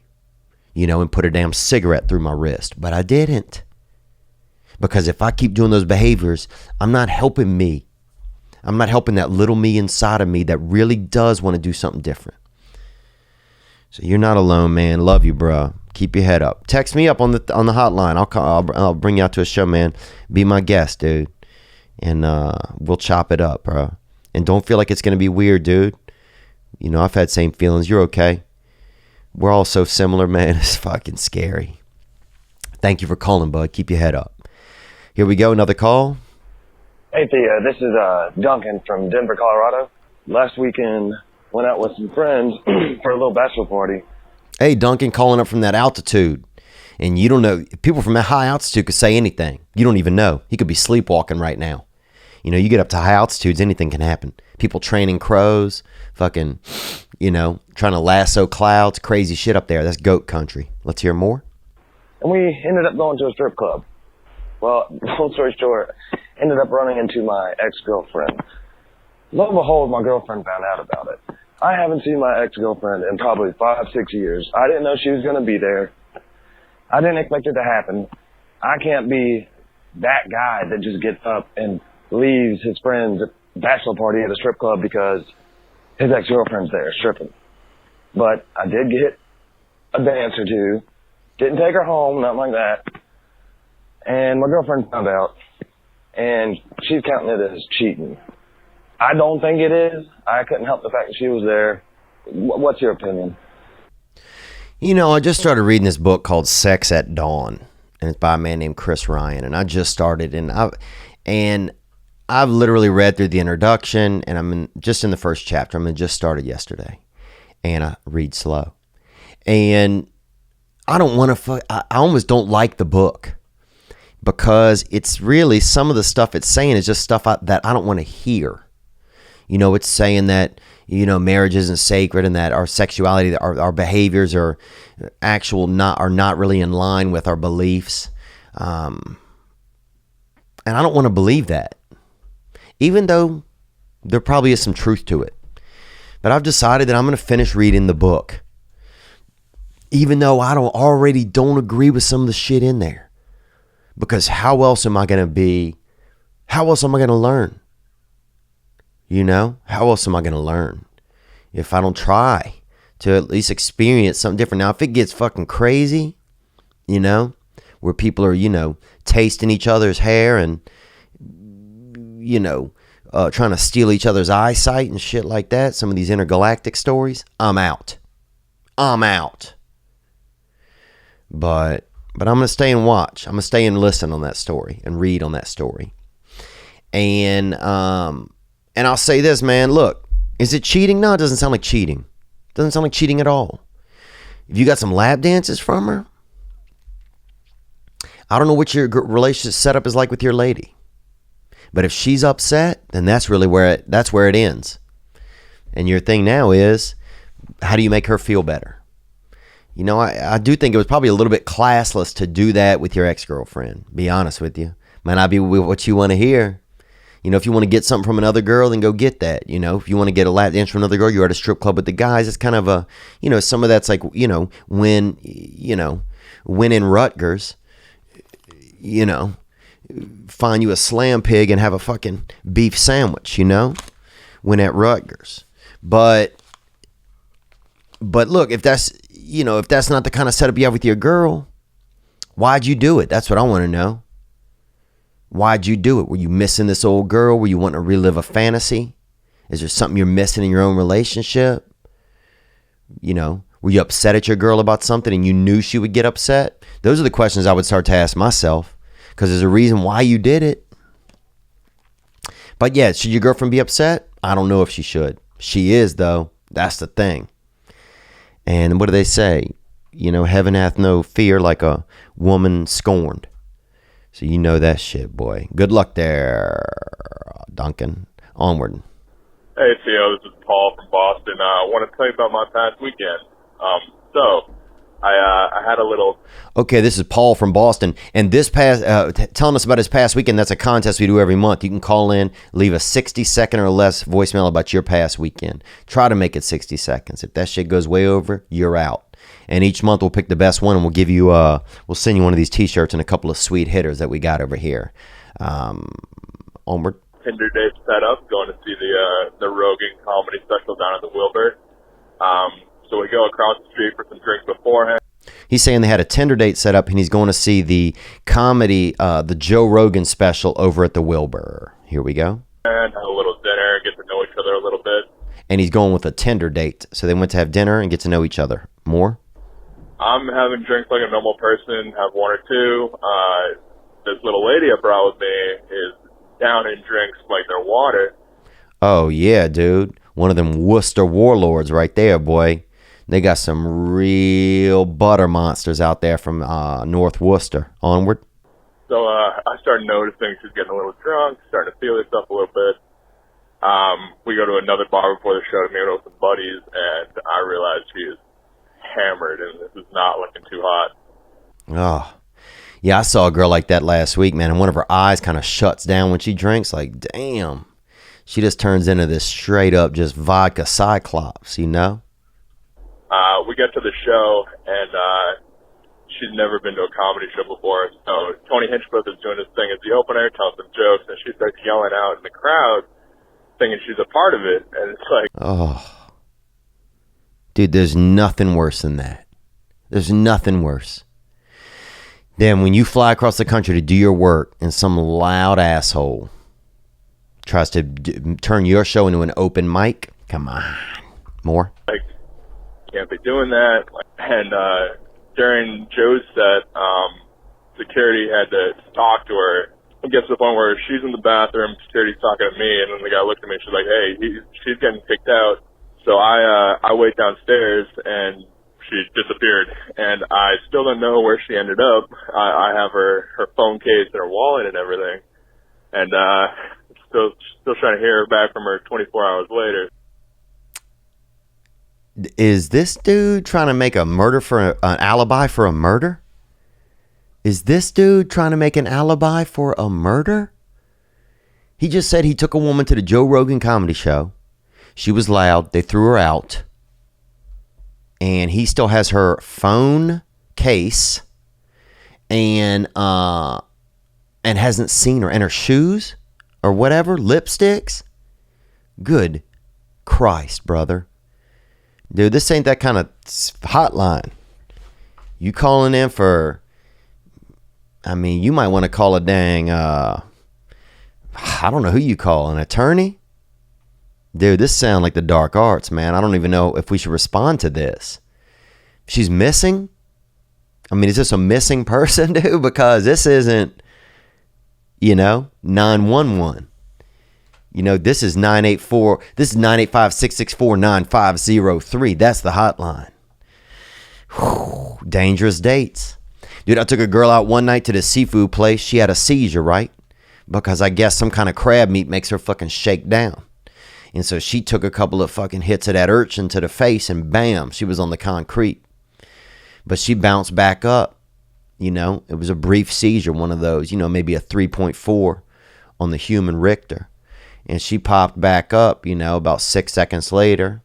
you know, and put a damn cigarette through my wrist, but I didn't. Because if I keep doing those behaviors, I'm not helping me. I'm not helping that little me inside of me that really does want to do something different. So you're not alone, man. Love you, bro. Keep your head up. Text me up on the hotline. I'll bring you out to a show, man. Be my guest, dude. And we'll chop it up, bro. And don't feel like it's gonna be weird, dude. You know, I've had same feelings. You're okay. We're all so similar, man. It's fucking scary. Thank you for calling, bud. Keep your head up. Here we go. Another call. Hey, Theo. This is Duncan from Denver, Colorado. Last weekend, went out with some friends for a little bachelor party. Hey, Duncan, calling up from that altitude. And you don't know, people from that high altitude could say anything. You don't even know. He could be sleepwalking right now. You know, you get up to high altitudes, anything can happen. People training crows, fucking, you know, trying to lasso clouds, crazy shit up there. That's goat country. Let's hear more. And we ended up going to a strip club. Well, long story short, ended up running into my ex-girlfriend. Lo and behold, my girlfriend found out about it. I haven't seen my ex-girlfriend in probably 5-6 years. I didn't know she was going to be there. I didn't expect it to happen. I can't be that guy that just gets up and leaves his friend's bachelor party at a strip club because his ex-girlfriend's there stripping. But I did get a dance or two. Didn't take her home, nothing like that. And my girlfriend found out, and she's counting it as cheating. I don't think it is. I couldn't help the fact that she was there. What's your opinion? You know, I just started reading this book called Sex at Dawn, and it's by a man named Chris Ryan. And I just started, and I've literally read through the introduction, and I'm just in the first chapter. I just started yesterday, and I read slow. And I don't want to. I almost don't like the book because it's really some of the stuff it's saying is just stuff that I don't want to hear. You know, it's saying that, you know, marriage isn't sacred and that our sexuality, our behaviors are not really in line with our beliefs. And I don't want to believe that, even though there probably is some truth to it. But I've decided that I'm going to finish reading the book, even though I already don't agree with some of the shit in there. Because how else am I going to be? How else am I going to learn? You know, how else am I going to learn if I don't try to at least experience something different? Now, if it gets fucking crazy, you know, where people are, you know, tasting each other's hair and, you know, trying to steal each other's eyesight and shit like that, some of these intergalactic stories, I'm out. But I'm going to stay and watch. I'm going to stay and listen on that story and read on that story. And I'll say this, man, look, is it cheating? No, it doesn't sound like cheating. It doesn't sound like cheating at all. If you got some lap dances from her, I don't know what your relationship setup is like with your lady. But if she's upset, then that's really where it ends. And your thing now is, how do you make her feel better? You know, I do think it was probably a little bit classless to do that with your ex-girlfriend, be honest with you. Might not be what you want to hear. You know, if you want to get something from another girl, then go get that. You know, if you want to get a lap dance from another girl, you're at a strip club with the guys. It's kind of a, you know, some of that's like, you know, when in Rutgers, you know, find you a slam pig and have a fucking beef sandwich, you know, when at Rutgers. But look, if that's not the kind of setup you have with your girl, why'd you do it? That's what I want to know. Why'd you do it? Were you missing this old girl? Were you wanting to relive a fantasy? Is there something you're missing in your own relationship? You know, were you upset at your girl about something and you knew she would get upset? Those are the questions I would start to ask myself, because there's a reason why you did it. But yeah, should your girlfriend be upset? I don't know if she should. She is, though. That's the thing. And what do they say? You know, heaven hath no fear like a woman scorned. So you know that shit, boy. Good luck there, Duncan. Onward. Hey, Theo, this is Paul from Boston. I want to tell you about my past weekend. I had a little... Okay, this is Paul from Boston. And this telling us about his past weekend, that's a contest we do every month. You can call in, leave a 60-second or less voicemail about your past weekend. Try to make it 60 seconds. If that shit goes way over, you're out. And each month we'll pick the best one, and we'll give you, we'll send you one of these T-shirts and a couple of sweet hitters that we got over here. Onward. Tinder date set up, going to see the Rogan comedy special down at the Wilbur. So we go across the street for some drinks beforehand. He's saying they had a Tinder date set up, and he's going to see the comedy, the Joe Rogan special over at the Wilbur. Here we go. And have a little dinner, get to know each other a little bit. And he's going with a Tinder date. So they went to have dinner and get to know each other more. I'm having drinks like a normal person, have one or two. This little lady I brought with me is down in drinks like they're water. Oh, yeah, dude. One of them Worcester warlords right there, boy. They got some real butter monsters out there from North Worcester. Onward. So I started noticing she's getting a little drunk, starting to feel herself a little bit. We go to another bar before the show to meet with some buddies, and I realized she is hammered, and this is not looking too hot. Oh, yeah, I saw a girl like that last week, man, and one of her eyes kind of shuts down when she drinks. Like, damn. She just turns into this straight up just vodka cyclops, you know? We get to the show, and she's never been to a comedy show before. So Tony Hinchcliffe is doing his thing as the opener, tells some jokes, and she starts yelling out in the crowd, thinking she's a part of it. And it's like, oh, dude, there's nothing worse than that. There's nothing worse. Then when you fly across the country to do your work and some loud asshole tries to turn your show into an open mic, come on. More? Like, can't be doing that. And during Joe's set, security had to talk to her. It gets to the point where she's in the bathroom, security's talking to me, and then the guy looked at me and she's like, hey, she's getting kicked out. So I wait downstairs, and she disappeared, and I still don't know where she ended up. I have her phone case and her wallet and everything, and still trying to hear her back from her 24 hours later. Is this dude trying to make a murder for an alibi for a murder? Is this dude trying to make an alibi for a murder? He just said he took a woman to the Joe Rogan comedy show. She was loud. They threw her out. And he still has her phone case and hasn't seen her. And her shoes or whatever, lipsticks. Good Christ, brother. Dude, this ain't that kind of hotline. You calling in for, I mean, you might want to call a dang, I don't know who you call, an attorney? Dude, this sounds like the dark arts, man. I don't even know if we should respond to this. She's missing? I mean, is this a missing person, dude? Because this isn't, 911. This is 984. This is 985-664-9503. That's the hotline. Whew, dangerous dates. Dude, I took a girl out one night to the seafood place. She had a seizure, right? Because I guess some kind of crab meat makes her fucking shake down. And so she took a couple of fucking hits of that urchin to the face, and bam, she was on the concrete. But she bounced back up. You know, it was a brief seizure, one of those, you know, maybe a 3.4 on the human Richter. And she popped back up, you know, about 6 seconds later.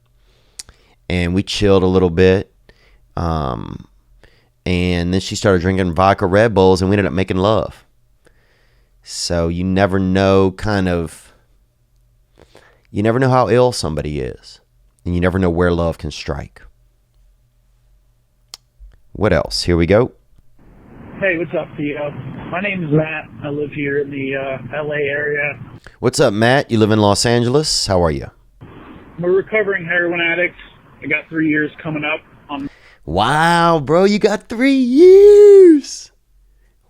And we chilled a little bit. And then she started drinking vodka Red Bulls, and we ended up making love. So you never know you never know how ill somebody is. And you never know where love can strike. What else? Here we go. Hey, what's up, Theo? My name is Matt. I live here in the LA area. What's up, Matt? You live in Los Angeles. How are you? I'm a recovering heroin addict. I got 3 years coming up. Wow, bro, you got 3 years.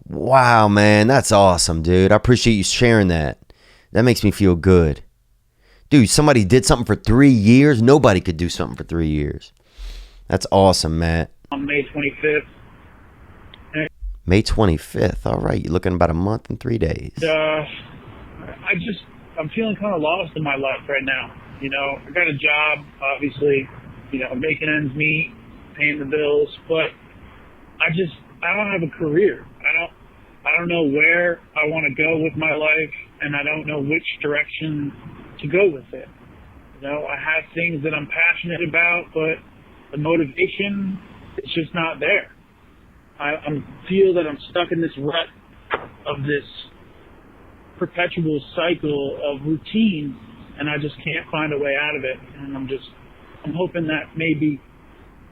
Wow, man, that's awesome, dude. I appreciate you sharing that. That makes me feel good. Dude, somebody did something for 3 years. Nobody could do something for 3 years. That's awesome, Matt. On May 25th. May 25th. All right, you're looking about a month and 3 days. I'm feeling kind of lost in my life right now. You know, I got a job, obviously, you know, making ends meet, paying the bills, but I don't have a career. I don't know where I want to go with my life, and I don't know which direction to go with it. You know, I have things that I'm passionate about, but the motivation is just not there. I feel that I'm stuck in this rut of this perpetual cycle of routine, and I just can't find a way out of it. And I'm hoping that maybe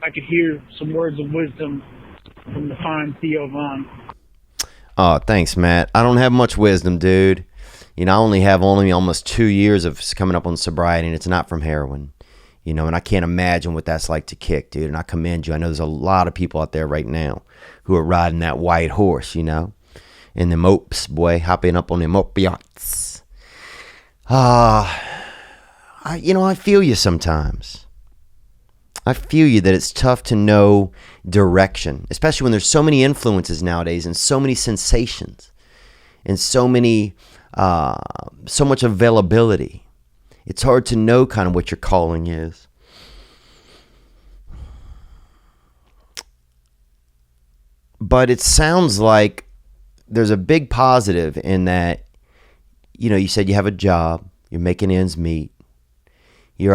I could hear some words of wisdom from the fine Theo Von. Oh, thanks, Matt. I don't have much wisdom, dude. You know, I only have almost 2 years of coming up on sobriety, and it's not from heroin. You know, and I can't imagine what that's like to kick, dude. And I commend you. I know there's a lot of people out there right now who are riding that white horse, you know, and the mopes, boy, hopping up on the opiates. I feel you sometimes. I feel you that it's tough to know direction, especially when there's so many influences nowadays and so many sensations and so much availability. It's hard to know kind of what your calling is. But it sounds like there's a big positive in that, you know, you said you have a job, you're making ends meet. You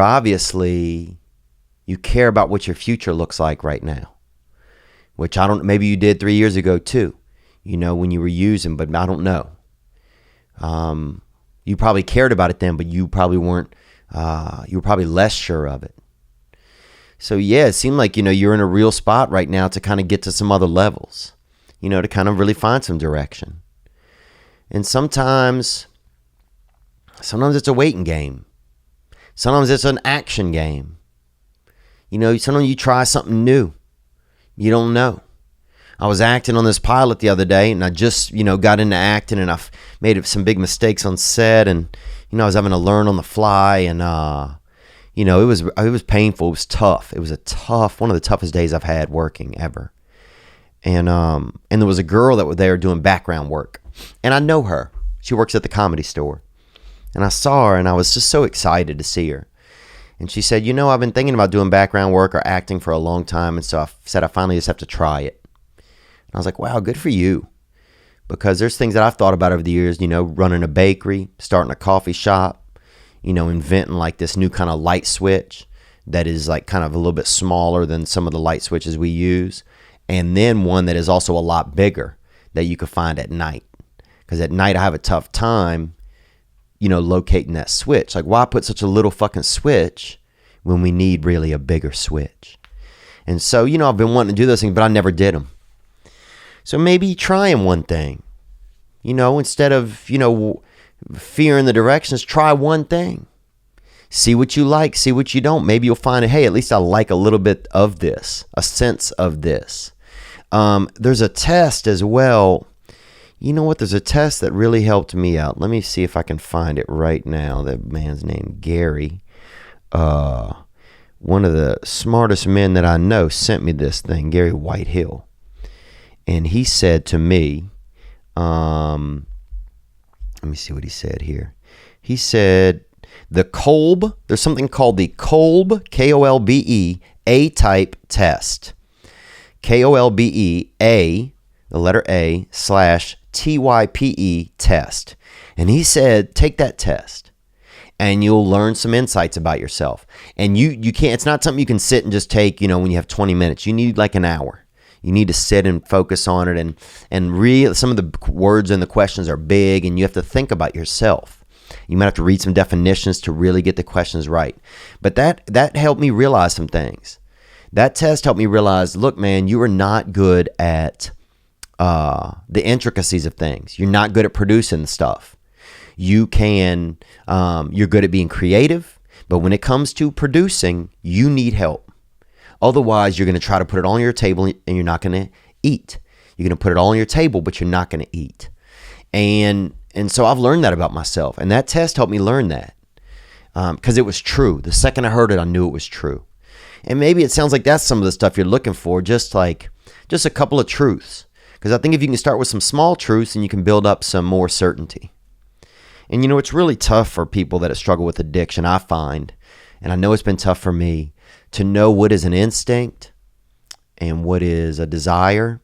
care about what your future looks like right now, which maybe you did 3 years ago too, you know, when you were using, but I don't know. You probably cared about it then, but you probably weren't, you were probably less sure of it. So yeah, it seemed like, you know, you're in a real spot right now to kind of get to some other levels, you know, to kind of really find some direction. And sometimes it's a waiting game. Sometimes it's an action game. You know, sometimes you try something new. You don't know. I was acting on this pilot the other day, and I just, you know, got into acting, and I made some big mistakes on set, and, you know, I was having to learn on the fly, and, you know, it was painful. It was tough. It was one of the toughest days I've had working ever. And there was a girl that was there doing background work, and I know her. She works at the Comedy Store, and I saw her, and I was just so excited to see her. And she said, you know, I've been thinking about doing background work or acting for a long time, and so I said I finally just have to try it. And I was like, wow, good for you. Because there's things that I've thought about over the years, you know, running a bakery, starting a coffee shop, you know, inventing like this new kind of light switch that is like kind of a little bit smaller than some of the light switches we use. And then one that is also a lot bigger that you could find at night. Because at night I have a tough time, you know, locating that switch. Like, why put such a little fucking switch when we need really a bigger switch? And so, you know, I've been wanting to do those things, but I never did them. So maybe trying one thing, you know, instead of, you know, fearing the directions, try one thing. See what you like, see what you don't. Maybe you'll find, hey, at least I like a little bit of this, a sense of this. There's a test as well. You know what? There's a test that really helped me out. Let me see if I can find it right now. That man's name, Gary. One of the smartest men that I know sent me this thing, Gary Whitehill. And he said to me, let me see what he said here. He said, the Kolb, there's something called the Kolb, Kolbe, A-type test. Kolbe, A, the letter A / TYPE test. And he said, take that test and you'll learn some insights about yourself. And you can't, it's not something you can sit and just take, when you have 20 minutes. You need like an hour. You need to sit and focus on it and read. Some of the words in the questions are big and you have to think about yourself. You might have to read some definitions to really get the questions right. But that helped me realize some things. That test helped me realize, look, man, you are not good at the intricacies of things. You're not good at producing stuff. You're good at being creative, but when it comes to producing, you need help. Otherwise, you're going to try to put it all on your table and you're not going to eat. You're going to put it all on your table, but you're not going to eat. And so I've learned that about myself. And that test helped me learn that because it was true. The second I heard it, I knew it was true. And maybe it sounds like that's some of the stuff you're looking for, just a couple of truths. Because I think if you can start with some small truths, then you can build up some more certainty. And it's really tough for people that struggle with addiction, I find, and I know it's been tough for me, to know what is an instinct and what is a desire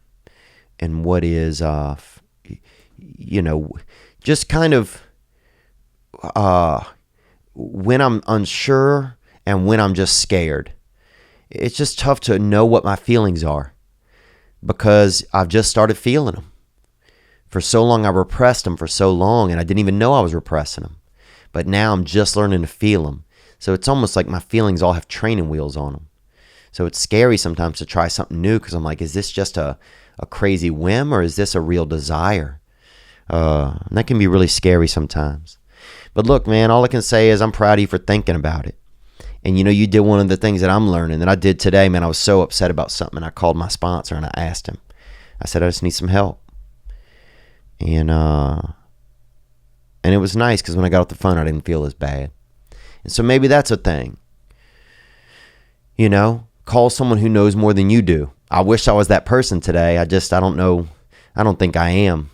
and what is, just kind of when I'm unsure and when I'm just scared. It's just tough to know what my feelings are because I've just started feeling them. For so long, I repressed them for so long, and I didn't even know I was repressing them. But now I'm just learning to feel them. So it's almost like my feelings all have training wheels on them. So it's scary sometimes to try something new because I'm like, is this just a crazy whim or is this a real desire? And that can be really scary sometimes. But look, man, all I can say is I'm proud of you for thinking about it. And you did one of the things that I'm learning that I did today, man. I was so upset about something, and I called my sponsor and I asked him. I said, I just need some help. And it was nice because when I got off the phone, I didn't feel as bad. And so maybe that's a thing. Call someone who knows more than you do. I wish I was that person today. I don't know. I don't think I am.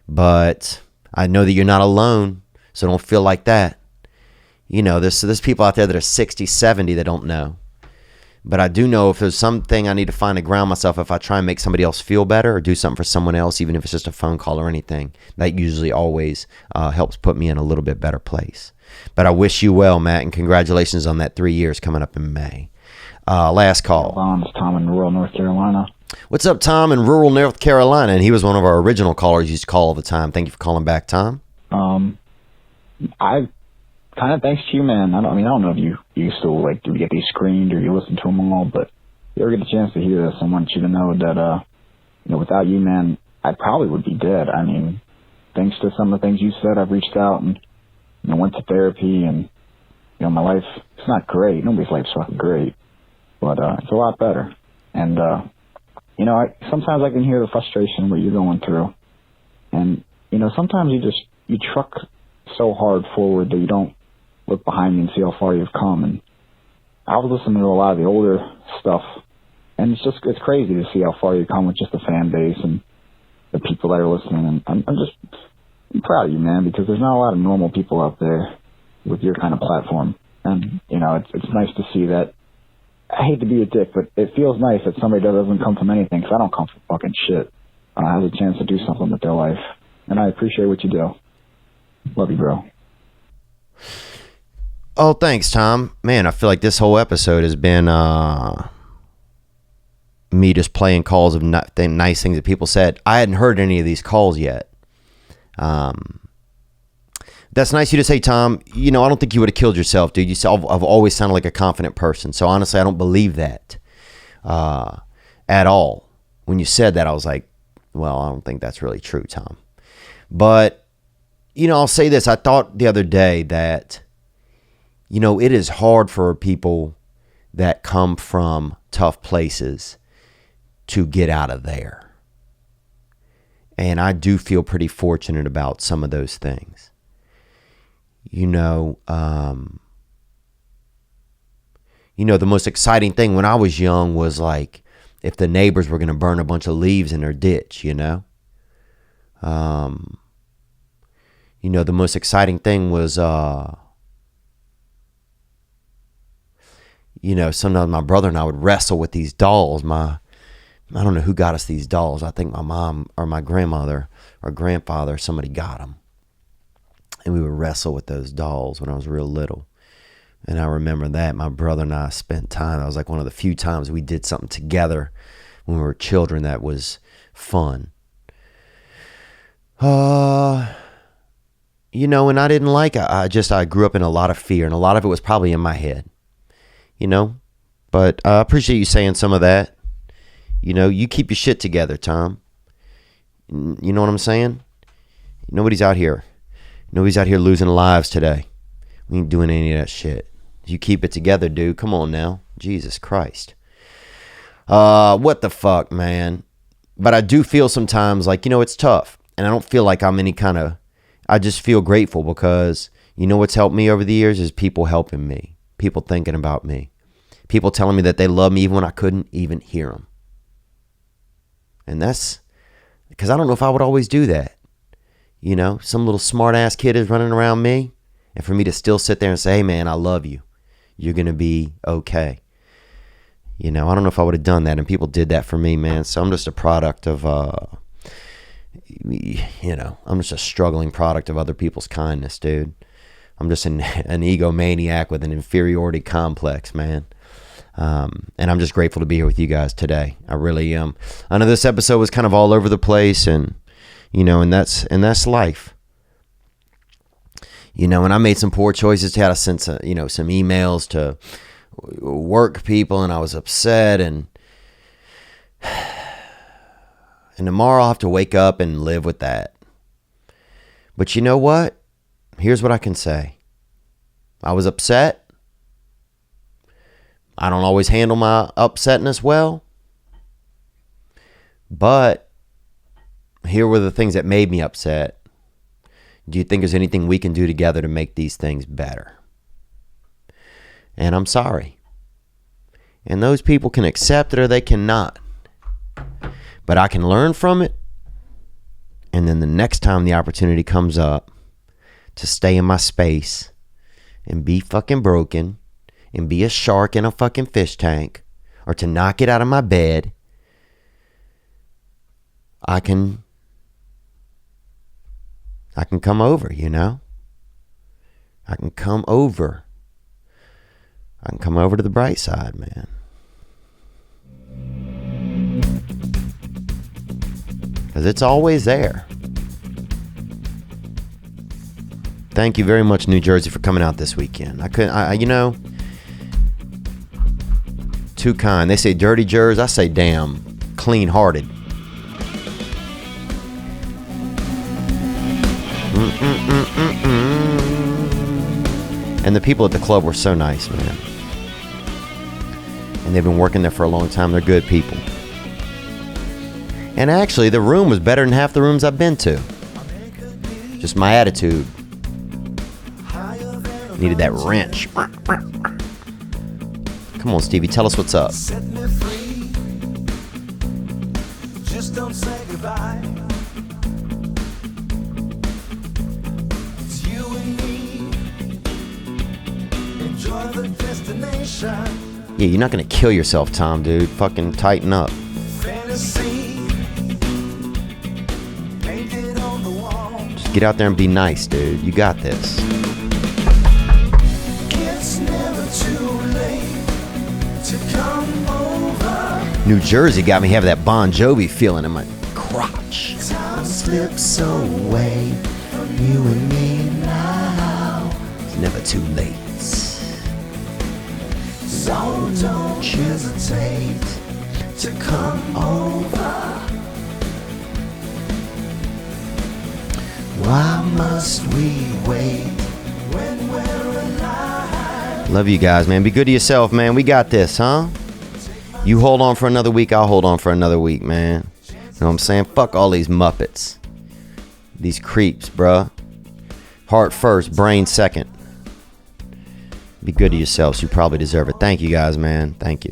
But I know that you're not alone, so don't feel like that. There's people out there that are 60, 70 that don't know. But I do know if there's something I need to find to ground myself, if I try and make somebody else feel better or do something for someone else, even if it's just a phone call or anything, that usually always helps put me in a little bit better place. But I wish you well, Matt, and congratulations on that 3 years coming up in May. Last call. It's Tom in rural North Carolina. What's up, Tom in rural North Carolina? And he was one of our original callers. He used to call all the time. Thank you for calling back, Tom. I kind of thanks to you, man. I don't know if you still do you get these screened or you listen to them all, but if you ever get a chance to hear this, I want you to know that without you, man, I probably would be dead. Thanks to some of the things you said, I've reached out and went to therapy, and my life, it's not great. Nobody's life's fucking great, but it's a lot better. And sometimes I can hear the frustration what you're going through, and sometimes you truck so hard forward that you don't look behind you and see how far you've come. And I was listening to a lot of the older stuff, and it's crazy to see how far you've come with just the fan base and the people that are listening. And I'm proud of you, man, because there's not a lot of normal people out there with your kind of platform. And it's nice to see that. I hate to be a dick, but it feels nice that somebody that doesn't come from anything, because I don't come from fucking shit, has a chance to do something with their life. And I appreciate what you do. Love you, bro. Oh, thanks, Tom. Man, I feel like this whole episode has been me just playing calls of nice things that people said. I hadn't heard any of these calls yet. That's nice of you to say, Tom. I don't think you would have killed yourself, dude. I've always sounded like a confident person. So honestly, I don't believe that at all. When you said that, I was like, well, I don't think that's really true, Tom. But I'll say this. I thought the other day that, it is hard for people that come from tough places to get out of there. And I do feel pretty fortunate about some of those things. The most exciting thing when I was young was like if the neighbors were going to burn a bunch of leaves in their ditch, the most exciting thing was, sometimes my brother and I would wrestle with these dolls. My I don't know who got us these dolls. I think my mom or my grandmother or grandfather, somebody got them. And we would wrestle with those dolls when I was real little. And I remember that my brother and I spent time. That was like one of the few times we did something together when we were children that was fun. You know, and I didn't like it. I grew up in a lot of fear, and a lot of it was probably in my head, you know. But I appreciate you saying some of that. You know, you keep your shit together, Tom. You know what I'm saying? Nobody's out here losing lives today. We ain't doing any of that shit. You keep it together, dude. Come on now. Jesus Christ. What the fuck, man? But I do feel sometimes like, you know, it's tough. And I don't feel like I'm any kind of... I just feel grateful because, you know what's helped me over the years is people helping me. People thinking about me. People telling me that they love me even when I couldn't even hear them. And that's... because I don't know if I would always do that. You know, some little smart ass kid is running around me. And for me to still sit there and say, hey man, I love you. You're going to be okay. You know, I don't know if I would have done that. And people did that for me, man. So I'm just a product of, you know, I'm just a struggling product of other people's kindness, dude. I'm just an egomaniac with an inferiority complex, man. And I'm just grateful to be here with you guys today. I really am. I know this episode was kind of all over the place, and you know, and that's life. You know, and I made some poor choices. Had to send some, you know, some emails to work people, and I was upset, and tomorrow I'll have to wake up and live with that. But you know what? Here's what I can say. I was upset. I don't always handle my upsetness well. But here were the things that made me upset. Do you think there's anything we can do together to make these things better? And I'm sorry. And those people can accept it or they cannot. But I can learn from it. And then the next time the opportunity comes up to stay in my space and be fucking broken and be a shark in a fucking fish tank, or to not get out of my bed, I can come over, you know? I can come over. I can come over to the bright side, man. Because it's always there. Thank you very much, New Jersey, for coming out this weekend. You know, too kind. They say dirty Jers. I say damn clean-hearted. And the people at the club were so nice, man. And they've been working there for a long time. They're good people. And actually, the room was better than half the rooms I've been to. Just my attitude. Needed that wrench. Come on, Stevie, tell us what's up. Set me free. Just don't say goodbye. It's you and me. Enjoy the destination. Yeah, you're not gonna kill yourself, Tom, dude. Fucking tighten up. Fantasy. Painted on the wall. Just get out there and be nice, dude. You got this. It's never too late to come over. New Jersey got me having that Bon Jovi feeling in my crotch. Time slips away from you and me now. It's never too late. So don't hesitate to come over. Why must we wait when we're alive? Love you guys, man. Be good to yourself, man. We got this, huh? You hold on for another week, I'll hold on for another week, man. You know what I'm saying? Fuck all these Muppets. These creeps, bruh. Heart first, brain second. Be good to yourselves. You probably deserve it. Thank you guys, man. Thank you.